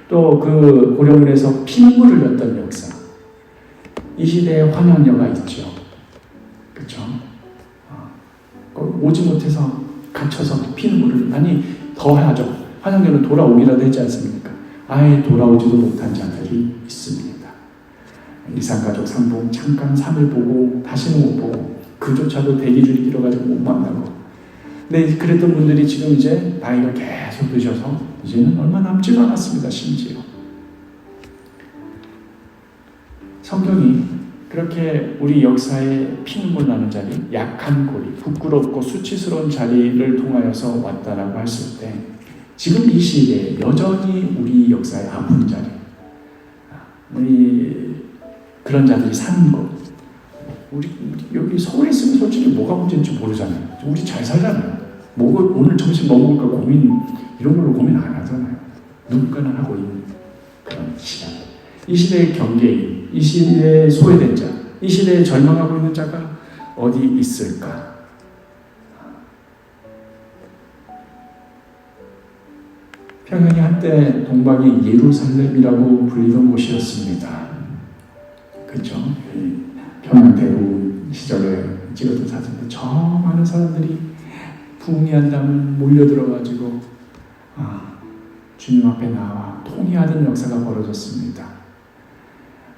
또 그 고려문에서 피눈물을 흘렸던 역사, 이 시대에 환영여가 있죠. 그렇죠? 오지 못해서 갇혀서 피눈물을, 더 하죠. 환영여는 돌아오기라도 했지 않습니까? 아예 돌아오지도 못한 자들이 있습니다. 이산가족 상봉 잠깐 3일 보고 다시는 못 보고, 그조차도 대기줄이 길어가지고 못 만나고. 근데 그랬던 분들이 지금 이제 나이가 계속 드셔서 이제는 얼마 남지도 않았습니다. 심지어 성경이 그렇게 우리 역사에 피눈물 나는 자리, 약한 고리, 부끄럽고 수치스러운 자리를 통하여서 왔다라고 했을 때, 지금 이 시대에 여전히 우리 역사의 아픈 자리, 우리 그런 자들이 사는 곳, 우리 여기 서울에 있으면 솔직히 뭐가 문제인지 모르잖아요. 우리 잘 살잖아요. 오늘 점심 뭐 먹을까 고민, 이런 걸로 고민 안 하잖아요. 눈가는 하고 있는 그런 시간. 이 시대의 경계인, 이 시대의 소외된 자, 이 시대에 절망하고 있는 자가 어디 있을까? 평양이 한때 동방의 예루살렘이라고 불리던 곳이었습니다. 그렇죠? 평양 대부 시절에 찍었던 사진인데 저 많은 사람들이 부흥회한 다음에 몰려들어가지고 주님 앞에 나와 통회하는 역사가 벌어졌습니다.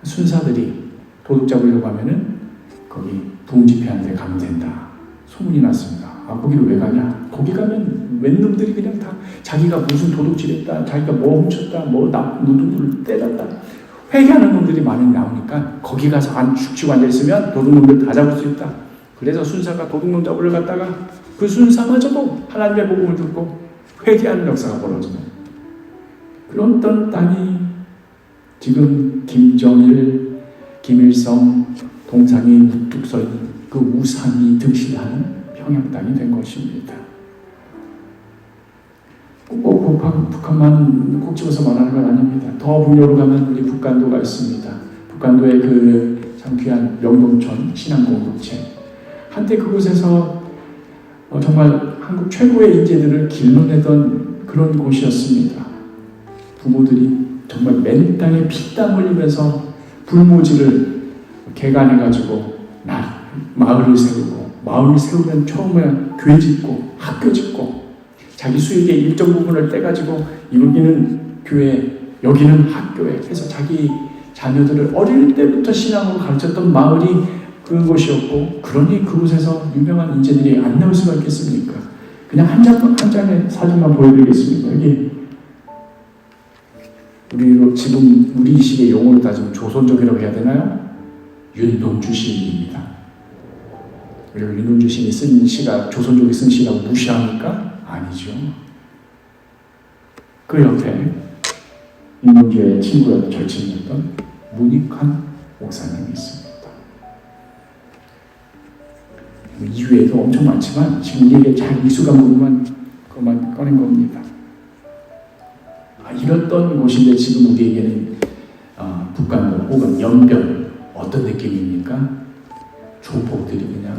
순사들이 도둑 잡으려고 하면은 거기 부흥 집회하는 데 가면 된다. 소문이 났습니다. 거기를 왜 가냐? 거기 가면 웬 놈들이 그냥 다 자기가 무슨 도둑질했다, 자기가 뭐 훔쳤다, 누구를 때렸다 회개하는 놈들이 많이 나오니까 거기 가서 안 죽치고 앉아있으면 도둑놈들 다 잡을 수 있다. 그래서 순사가 도둑놈 잡으러 갔다가 그 순사마저도 하나님의 복음을 듣고 회개하는 역사가 벌어지는 그런 땅이 지금 김정일, 김일성 동상이 우뚝 서 있는 그 우상이 등실하는 평양 땅이 된 것입니다. 꼭 북한만 꼭 집어서 말하는 건 아닙니다. 더 북녘으로 가면 우리 북간도가 있습니다. 북간도의 그 참 귀한 명동촌 신앙공동체. 한때 그곳에서 정말 한국 최고의 인재들을 길러내던 그런 곳이었습니다. 부모들이 정말 맨 땅에 피땀 흘리면서 불모지를 개간해가지고 마을을 세우고, 마을을 세우면 처음에 교회 짓고 학교 짓고 자기 수익의 일정 부분을 떼가지고 여기는 교회, 여기는 학교에 해서 자기 자녀들을 어릴 때부터 신앙으로 가르쳤던 마을이 그곳이었고, 그러니 그곳에서 유명한 인재들이 안 나올 수가 있겠습니까? 그냥 한 장의 사진만 보여드리겠습니다. 여기 지금 우리 시기의 용어로 따지면 조선족이라고 해야 되나요? 윤동주 시인입니다. 그리고 윤동주 시인이 쓴 시가 조선족이 쓴 시라고 무시합니까? 아니죠. 그 옆에 윤동주의 친구였던 절친이었던 문익환 목사님이 있습니다. 이외에도 엄청 많지만 지금 우리에게 잘 익숙한 부분만 그것만 꺼낸 겁니다. 이랬던 곳인데 지금 우리에게는 북한도 혹은 연변 어떤 느낌입니까? 조폭들이 그냥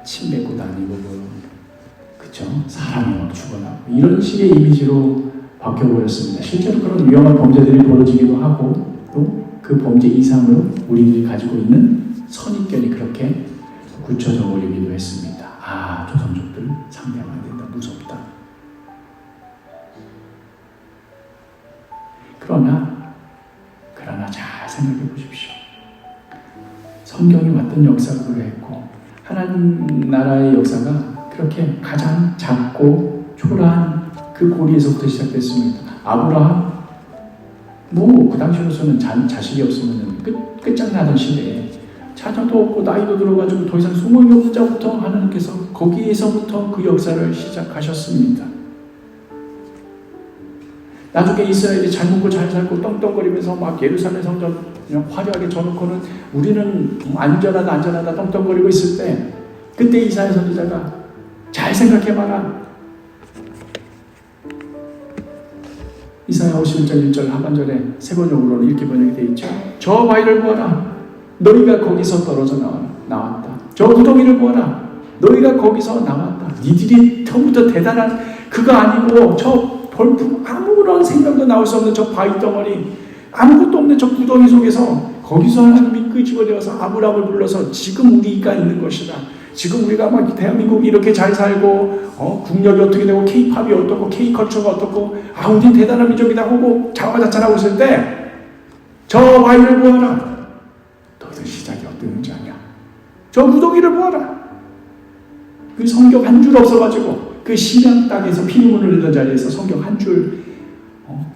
침 뱉고 다니고 그쵸? 사람이 막 죽어나고 이런 식의 이미지로 바뀌어버렸습니다. 실제로 그런 위험한 범죄들이 벌어지기도 하고 또 그 범죄 이상으로 우리들이 가지고 있는 선입견이 그렇게 굳혀져 버리기도 했습니다. 조선족들 상대하면 안 된다. 무섭다. 그러나 잘 생각해 보십시오. 성경이 왔던 역사가 그랬고 하나님 나라의 역사가 그렇게 가장 작고 초라한 그 고리에서부터 시작됐습니다. 아브라함 그 당시로서는 자식이 없으면 끝장나던 시대에 자녀도 없고 나이도 들어가지고 더 이상 소망이 없는 자부터 하나님께서 거기에서부터 그 역사를 시작하셨습니다. 나중에 이스라엘이 잘 먹고 잘 살고 떵떵거리면서 막 예루살렘 성전 그냥 화려하게 져놓고는 우리는 안전하다 떵떵거리고 있을 때 그때 이사야 선지자가 잘 생각해봐라. 이사야 51장 1절 하반절에 세 번역으로는 이렇게 번역이 되어 있죠. 저 바위를 보아라. 너희가 거기서 떨어져 나왔다. 저 구덩이를 보아라. 너희가 거기서 나왔다. 니들이 처음부터 대단한 그거 아니고 저 벌품 아무런 생각도 나올 수 없는 저 바위 덩어리 아무것도 없는 저 구덩이 속에서 거기서 하나님이 끄집어내어서 아브라함을 불러서 지금 우리가 있는 것이다. 지금 우리가 막 대한민국이 이렇게 잘 살고 국력이 어떻게 되고 K-팝이 어떻고 K-컬처가 어떻고 우리 대단한 민족이다 하고 자화자찬하고 있을 때 저 바위를 보아라. 너희들 시작이 어땠는지 아냐? 저 구덩이를 보아라. 그 성경 한 줄 없어가지고 그 신약 땅에서 피눈물을 흘리던 자리에서 성경 한 줄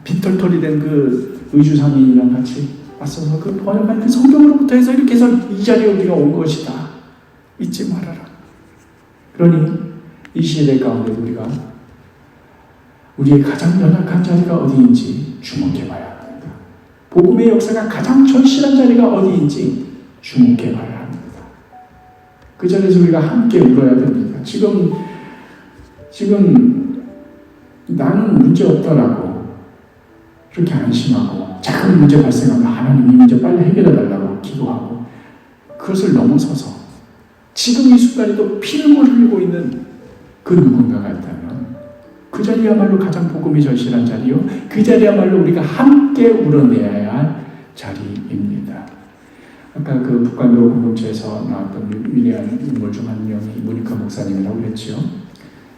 빗털털이 된 그 의주상인이랑 같이 맞서서 그 번역한 그 성경으로부터 해서 이렇게 해서 이 자리에 우리가 온 것이다. 잊지 말아라. 그러니 이 시대 가운데 우리가 우리의 가장 연약한 자리가 어디인지 주목해봐야 합니다. 복음의 역사가 가장 절실한 자리가 어디인지 주목해봐야 합니다. 그 자리에서 우리가 함께 울어야 됩니다. 지금 나는 문제 없더라고 그렇게 안심하고 작은 문제 발생하면 하나님 이 문제 빨리 해결해 달라고 기도하고 그것을 넘어서서 지금 이 순간에도 피를 흘리고 있는 그 누군가가 있다면 그 자리야말로 가장 복음이 절실한 자리요. 그 자리야말로 우리가 함께 우러내야 할 자리입니다. 아까 그 북한도 공동체에서 나왔던 위대한 인물 중 한 명이 모니카 목사님이라고 그랬지요.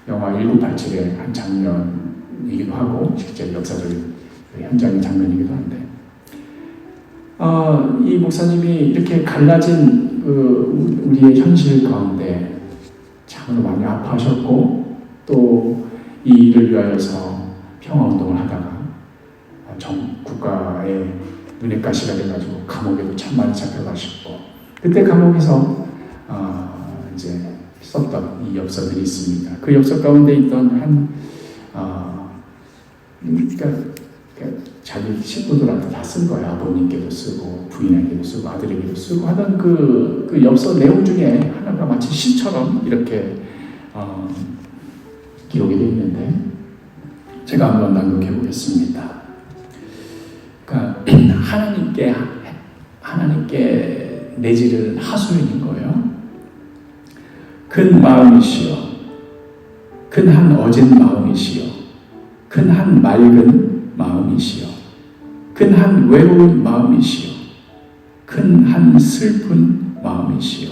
영화 1987의 한 장면이기도 하고 실제 역사적인 현장의 장면이기도 한데 이 목사님이 이렇게 갈라진 우리의 현실 가운데 참으로 많이 아파하셨고 또 이 일을 위하여서 평화운동을 하다가 국가의 눈에 가시가 돼가지고 감옥에도 참 많이 잡혀가셨고 그때 감옥에서 이제 썼던 이 엽서들이 있습니다. 그 엽서 가운데 있던 그러니까 자기 식구들한테 다 쓴 거야. 아버님께도 쓰고 부인에게도 쓰고 아들에게도 쓰고 하던 그 엽서 내용 중에 하나가 마치 시처럼 이렇게 기록이 되어 있는데 제가 한번 낭독해 보겠습니다. 그러니까 하나님께 내지른 하소연인 거예요. 큰 마음이시여, 큰 한 어진 마음이시여, 큰 한 맑은 마음이시여, 큰 한 외로운 마음이시여, 큰 한 슬픈 마음이시여,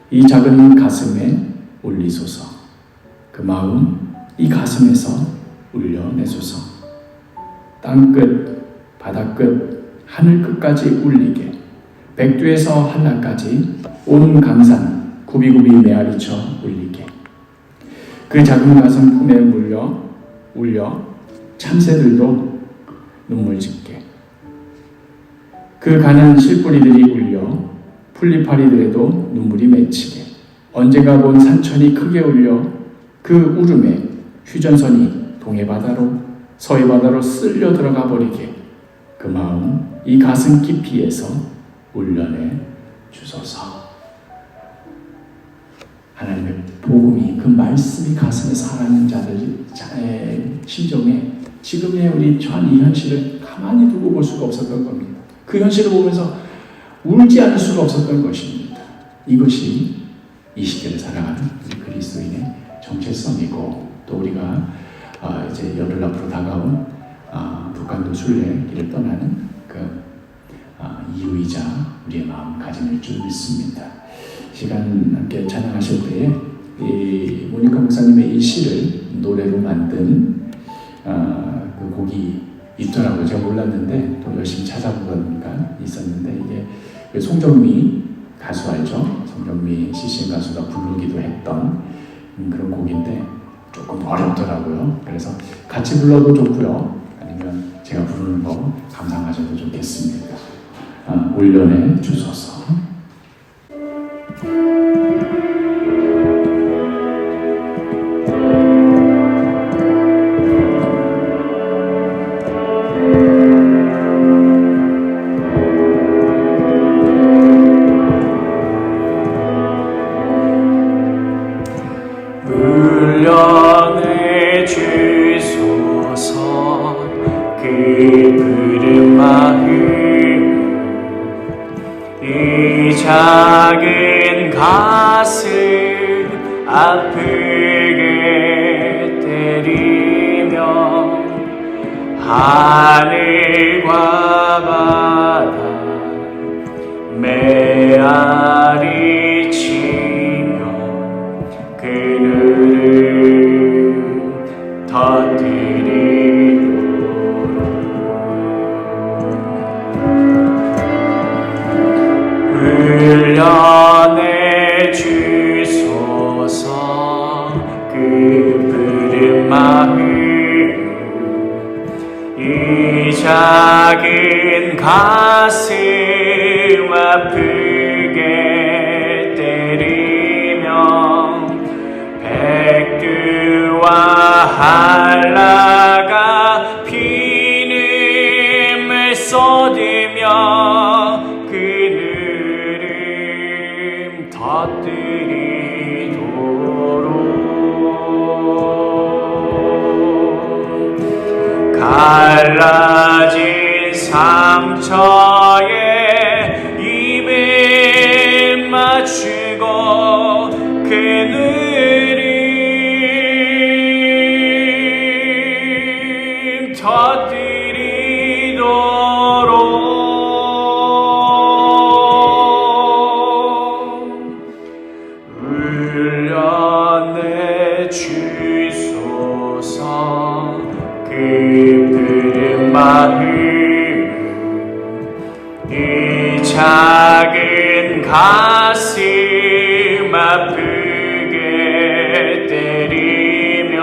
이 작은 가슴에 올리소서. 그 마음 이 가슴에서 울려내소서. 땅끝, 바다끝, 하늘끝까지 울리게 백두에서 한라까지 온 강산 굽이굽이 메아리쳐 울리게 그 작은 가슴 품에 울려 참새들도 눈물 짓게 그 가는 실뿌리들이 울려 풀잎파리들에도 눈물이 맺히게 언젠가 본 산천이 크게 울려 그 울음에 휴전선이 동해바다로 서해바다로 쓸려 들어가 버리게 그 마음 이 가슴 깊이에서 울려내 주소서. 하나님의 복음이 그 말씀이 가슴에 살아있는 자의 심정에 지금의 우리 전 이 현실을 가만히 두고 볼 수가 없었던 겁니다. 그 현실을 보면서 울지 않을 수가 없었던 것입니다. 이것이 이 시대를 살아가는 우리 그리스도인의 정체성이고 또 우리가 이제 열흘 앞으로 다가온 북한도 순례 길을 떠나는 그 이유이자 우리의 마음가짐일 줄 믿습니다. 시간 함께 찬양하실 때에 이 모니카 목사님의 이 시를 노래로 만든 그 곡이 있더라고요. 제가 몰랐는데 또 열심히 찾아보니까 있었는데 이게 그 송정미 가수 알죠? 송정미 CCM 가수가 부르기도 했던 그런 곡인데 조금 어렵더라고요. 그래서 같이 불러도 좋고요. 아니면 제가 부르는 거 감상하셔도 좋겠습니다. 올려내 주소서. 울려내 주소서 그 푸른 마음 이 작은 가슴 아프게 때리며 하늘과 바다 메아리 치며 그늘을 터뜨리도록 흘려내 주소서 그 푸른 마음 이 작은 가슴 아프게 때리며 백두와 한라가 피눈을 쏟으며 그늘을 터뜨리도록 갈라진 상처에 입을 맞추고 그늘임 터뜨리도록 흘려내 주소서 깊은 마음 이 작은 가슴 아프게 때리며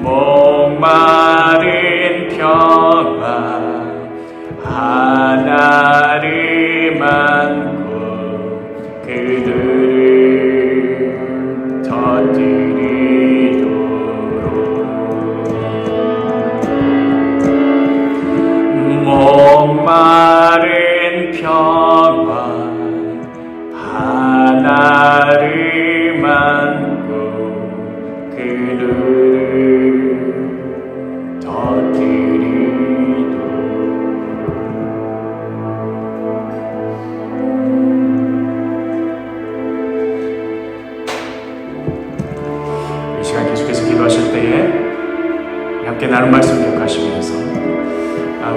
목마른 평화 하나를 안고 그들을 터뜨리도록 목마른 평화 하나를 안고 그들을 터뜨리도록 이 시간 계속해서 기도하실 때에 함께 나눈 말씀 기억하시면서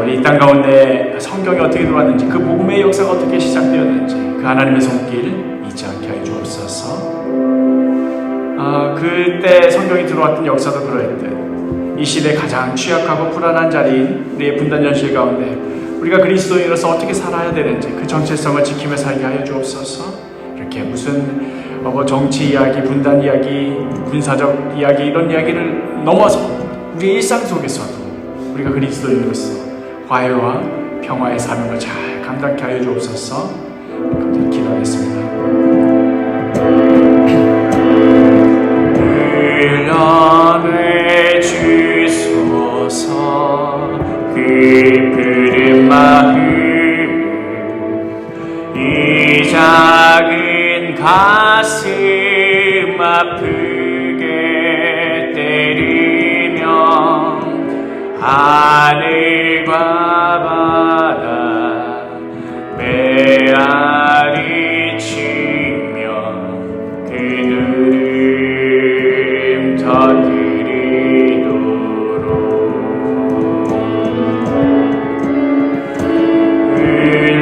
우리 이 땅 가운데 성경이 어떻게 들어왔는지 그 복음의 역사가 어떻게 시작되었는지 그 하나님의 손길 잊지 않게 하여 주옵소서. 그때 성경이 들어왔던 역사도 그러했듯 이 시대 가장 취약하고 불안한 자리인 우리의 분단 현실 가운데 우리가 그리스도인으로서 어떻게 살아야 되는지 그 정체성을 지키며 살게 하여 주옵소서. 이렇게 무슨 정치 이야기, 분단 이야기, 군사적 이야기 이런 이야기를 넘어서 우리 일상 속에서도 우리가 그리스도인으로서 화해와 평화의 사명을 잘 감당케 하여 주옵소서. 감사히 기도하겠습니다. 흘려내 주소서 깊은 마음 이 작은 가슴 아프게 때리며 하늘과 바다 메아리 치며 그늘임 터뜨리도록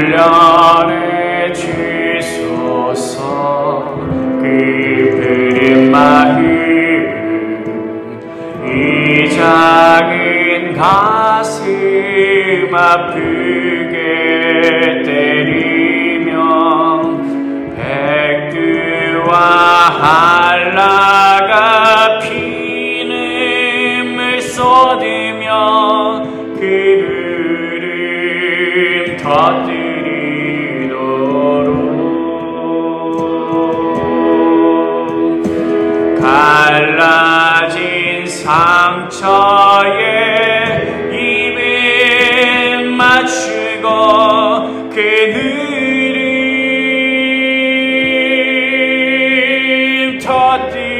흘려내 주소서 깊은 마음 이 작은 가슴 아프게 때리며 백두와 한라가 피눈을 쏟으며 그늘을 터뜨리도록 갈라진 상처에 입을 맞추고 그늘을 터뜨리도록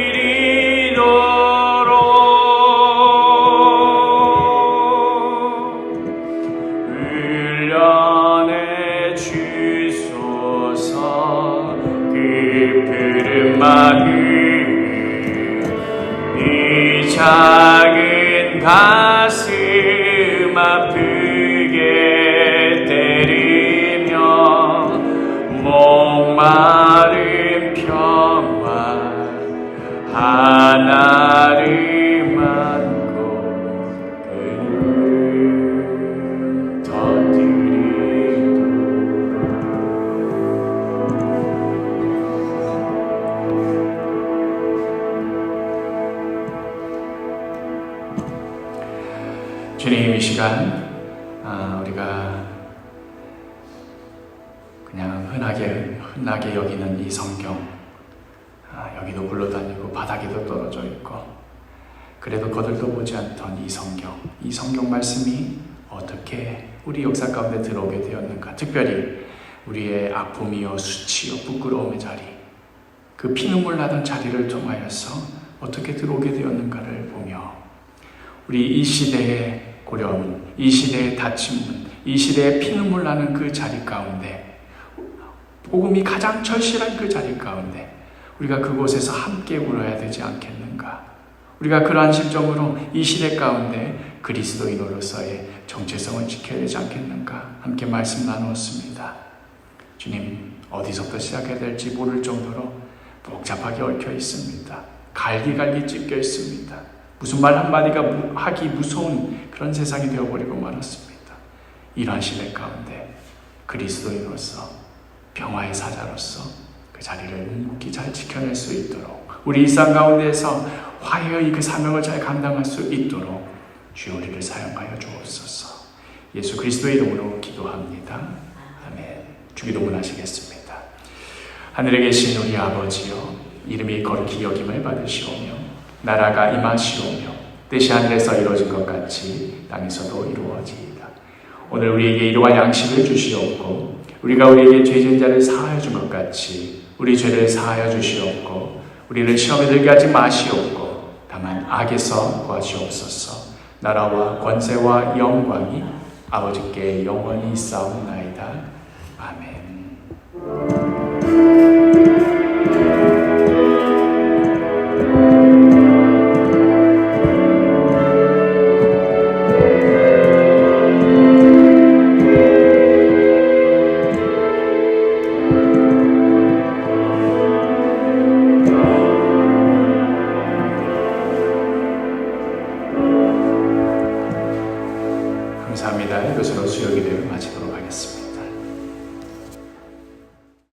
흘려내 주소서 깊은 마음 이 작은 가슴 아프게 때리며 목마른 평화 하나를 안고 그를 터뜨리도록 주님, 이 시간 우리가 그냥 흔하게 여기는 이 성경, 여기도 굴러다니고 바닥에도 떨어져 있고 그래도 거들떠 보지 않던 이 성경 말씀이 어떻게 우리 역사 가운데 들어오게 되었는가. 특별히 우리의 아픔이요 수치요 부끄러움의 자리, 그 피눈물 나던 자리를 통하여서 어떻게 들어오게 되었는가를 보며 우리 이 시대에 고려문, 이 시대의 닫힌 문, 이 시대의 피눈물 나는 그 자리 가운데, 복음이 가장 절실한 그 자리 가운데 우리가 그곳에서 함께 울어야 되지 않겠는가? 우리가 그러한 심정으로 이 시대 가운데 그리스도인으로서의 정체성을 지켜야 되지 않겠는가? 함께 말씀 나누었습니다. 주님, 어디서부터 시작해야 될지 모를 정도로 복잡하게 얽혀 있습니다. 갈기갈기 찢겨 있습니다. 무슨 말 한마디가 하기 무서운 그런 세상이 되어버리고 말았습니다. 이러한 시대 가운데 그리스도인으로서, 평화의 사자로서 그 자리를 묵묵히 잘 지켜낼 수 있도록, 우리 일상 가운데에서 화해의 그 사명을 잘 감당할 수 있도록 주여 우리를 사용하여 주옵소서. 예수 그리스도의 이름으로 기도합니다. 아멘. 주기도문 하시겠습니다. 하늘에 계신 우리 아버지여, 이름이 거룩히 여김을 받으시오며 나라가 임하시오며 뜻이 하늘에서 이루어진 것 같이 땅에서도 이루어지이다. 오늘 우리에게 일용할 양식을 주시옵고 우리가 우리에게 죄진 자를 사하여 준 것 같이 우리 죄를 사하여 주시옵고 우리를 시험에 들게 하지 마시옵고 다만 악에서 구하시옵소서. 나라와 권세와 영광이 아버지께 영원히 있사옵나이다. 아멘. 감사합니다. 이것으로 수요 기도를 마치도록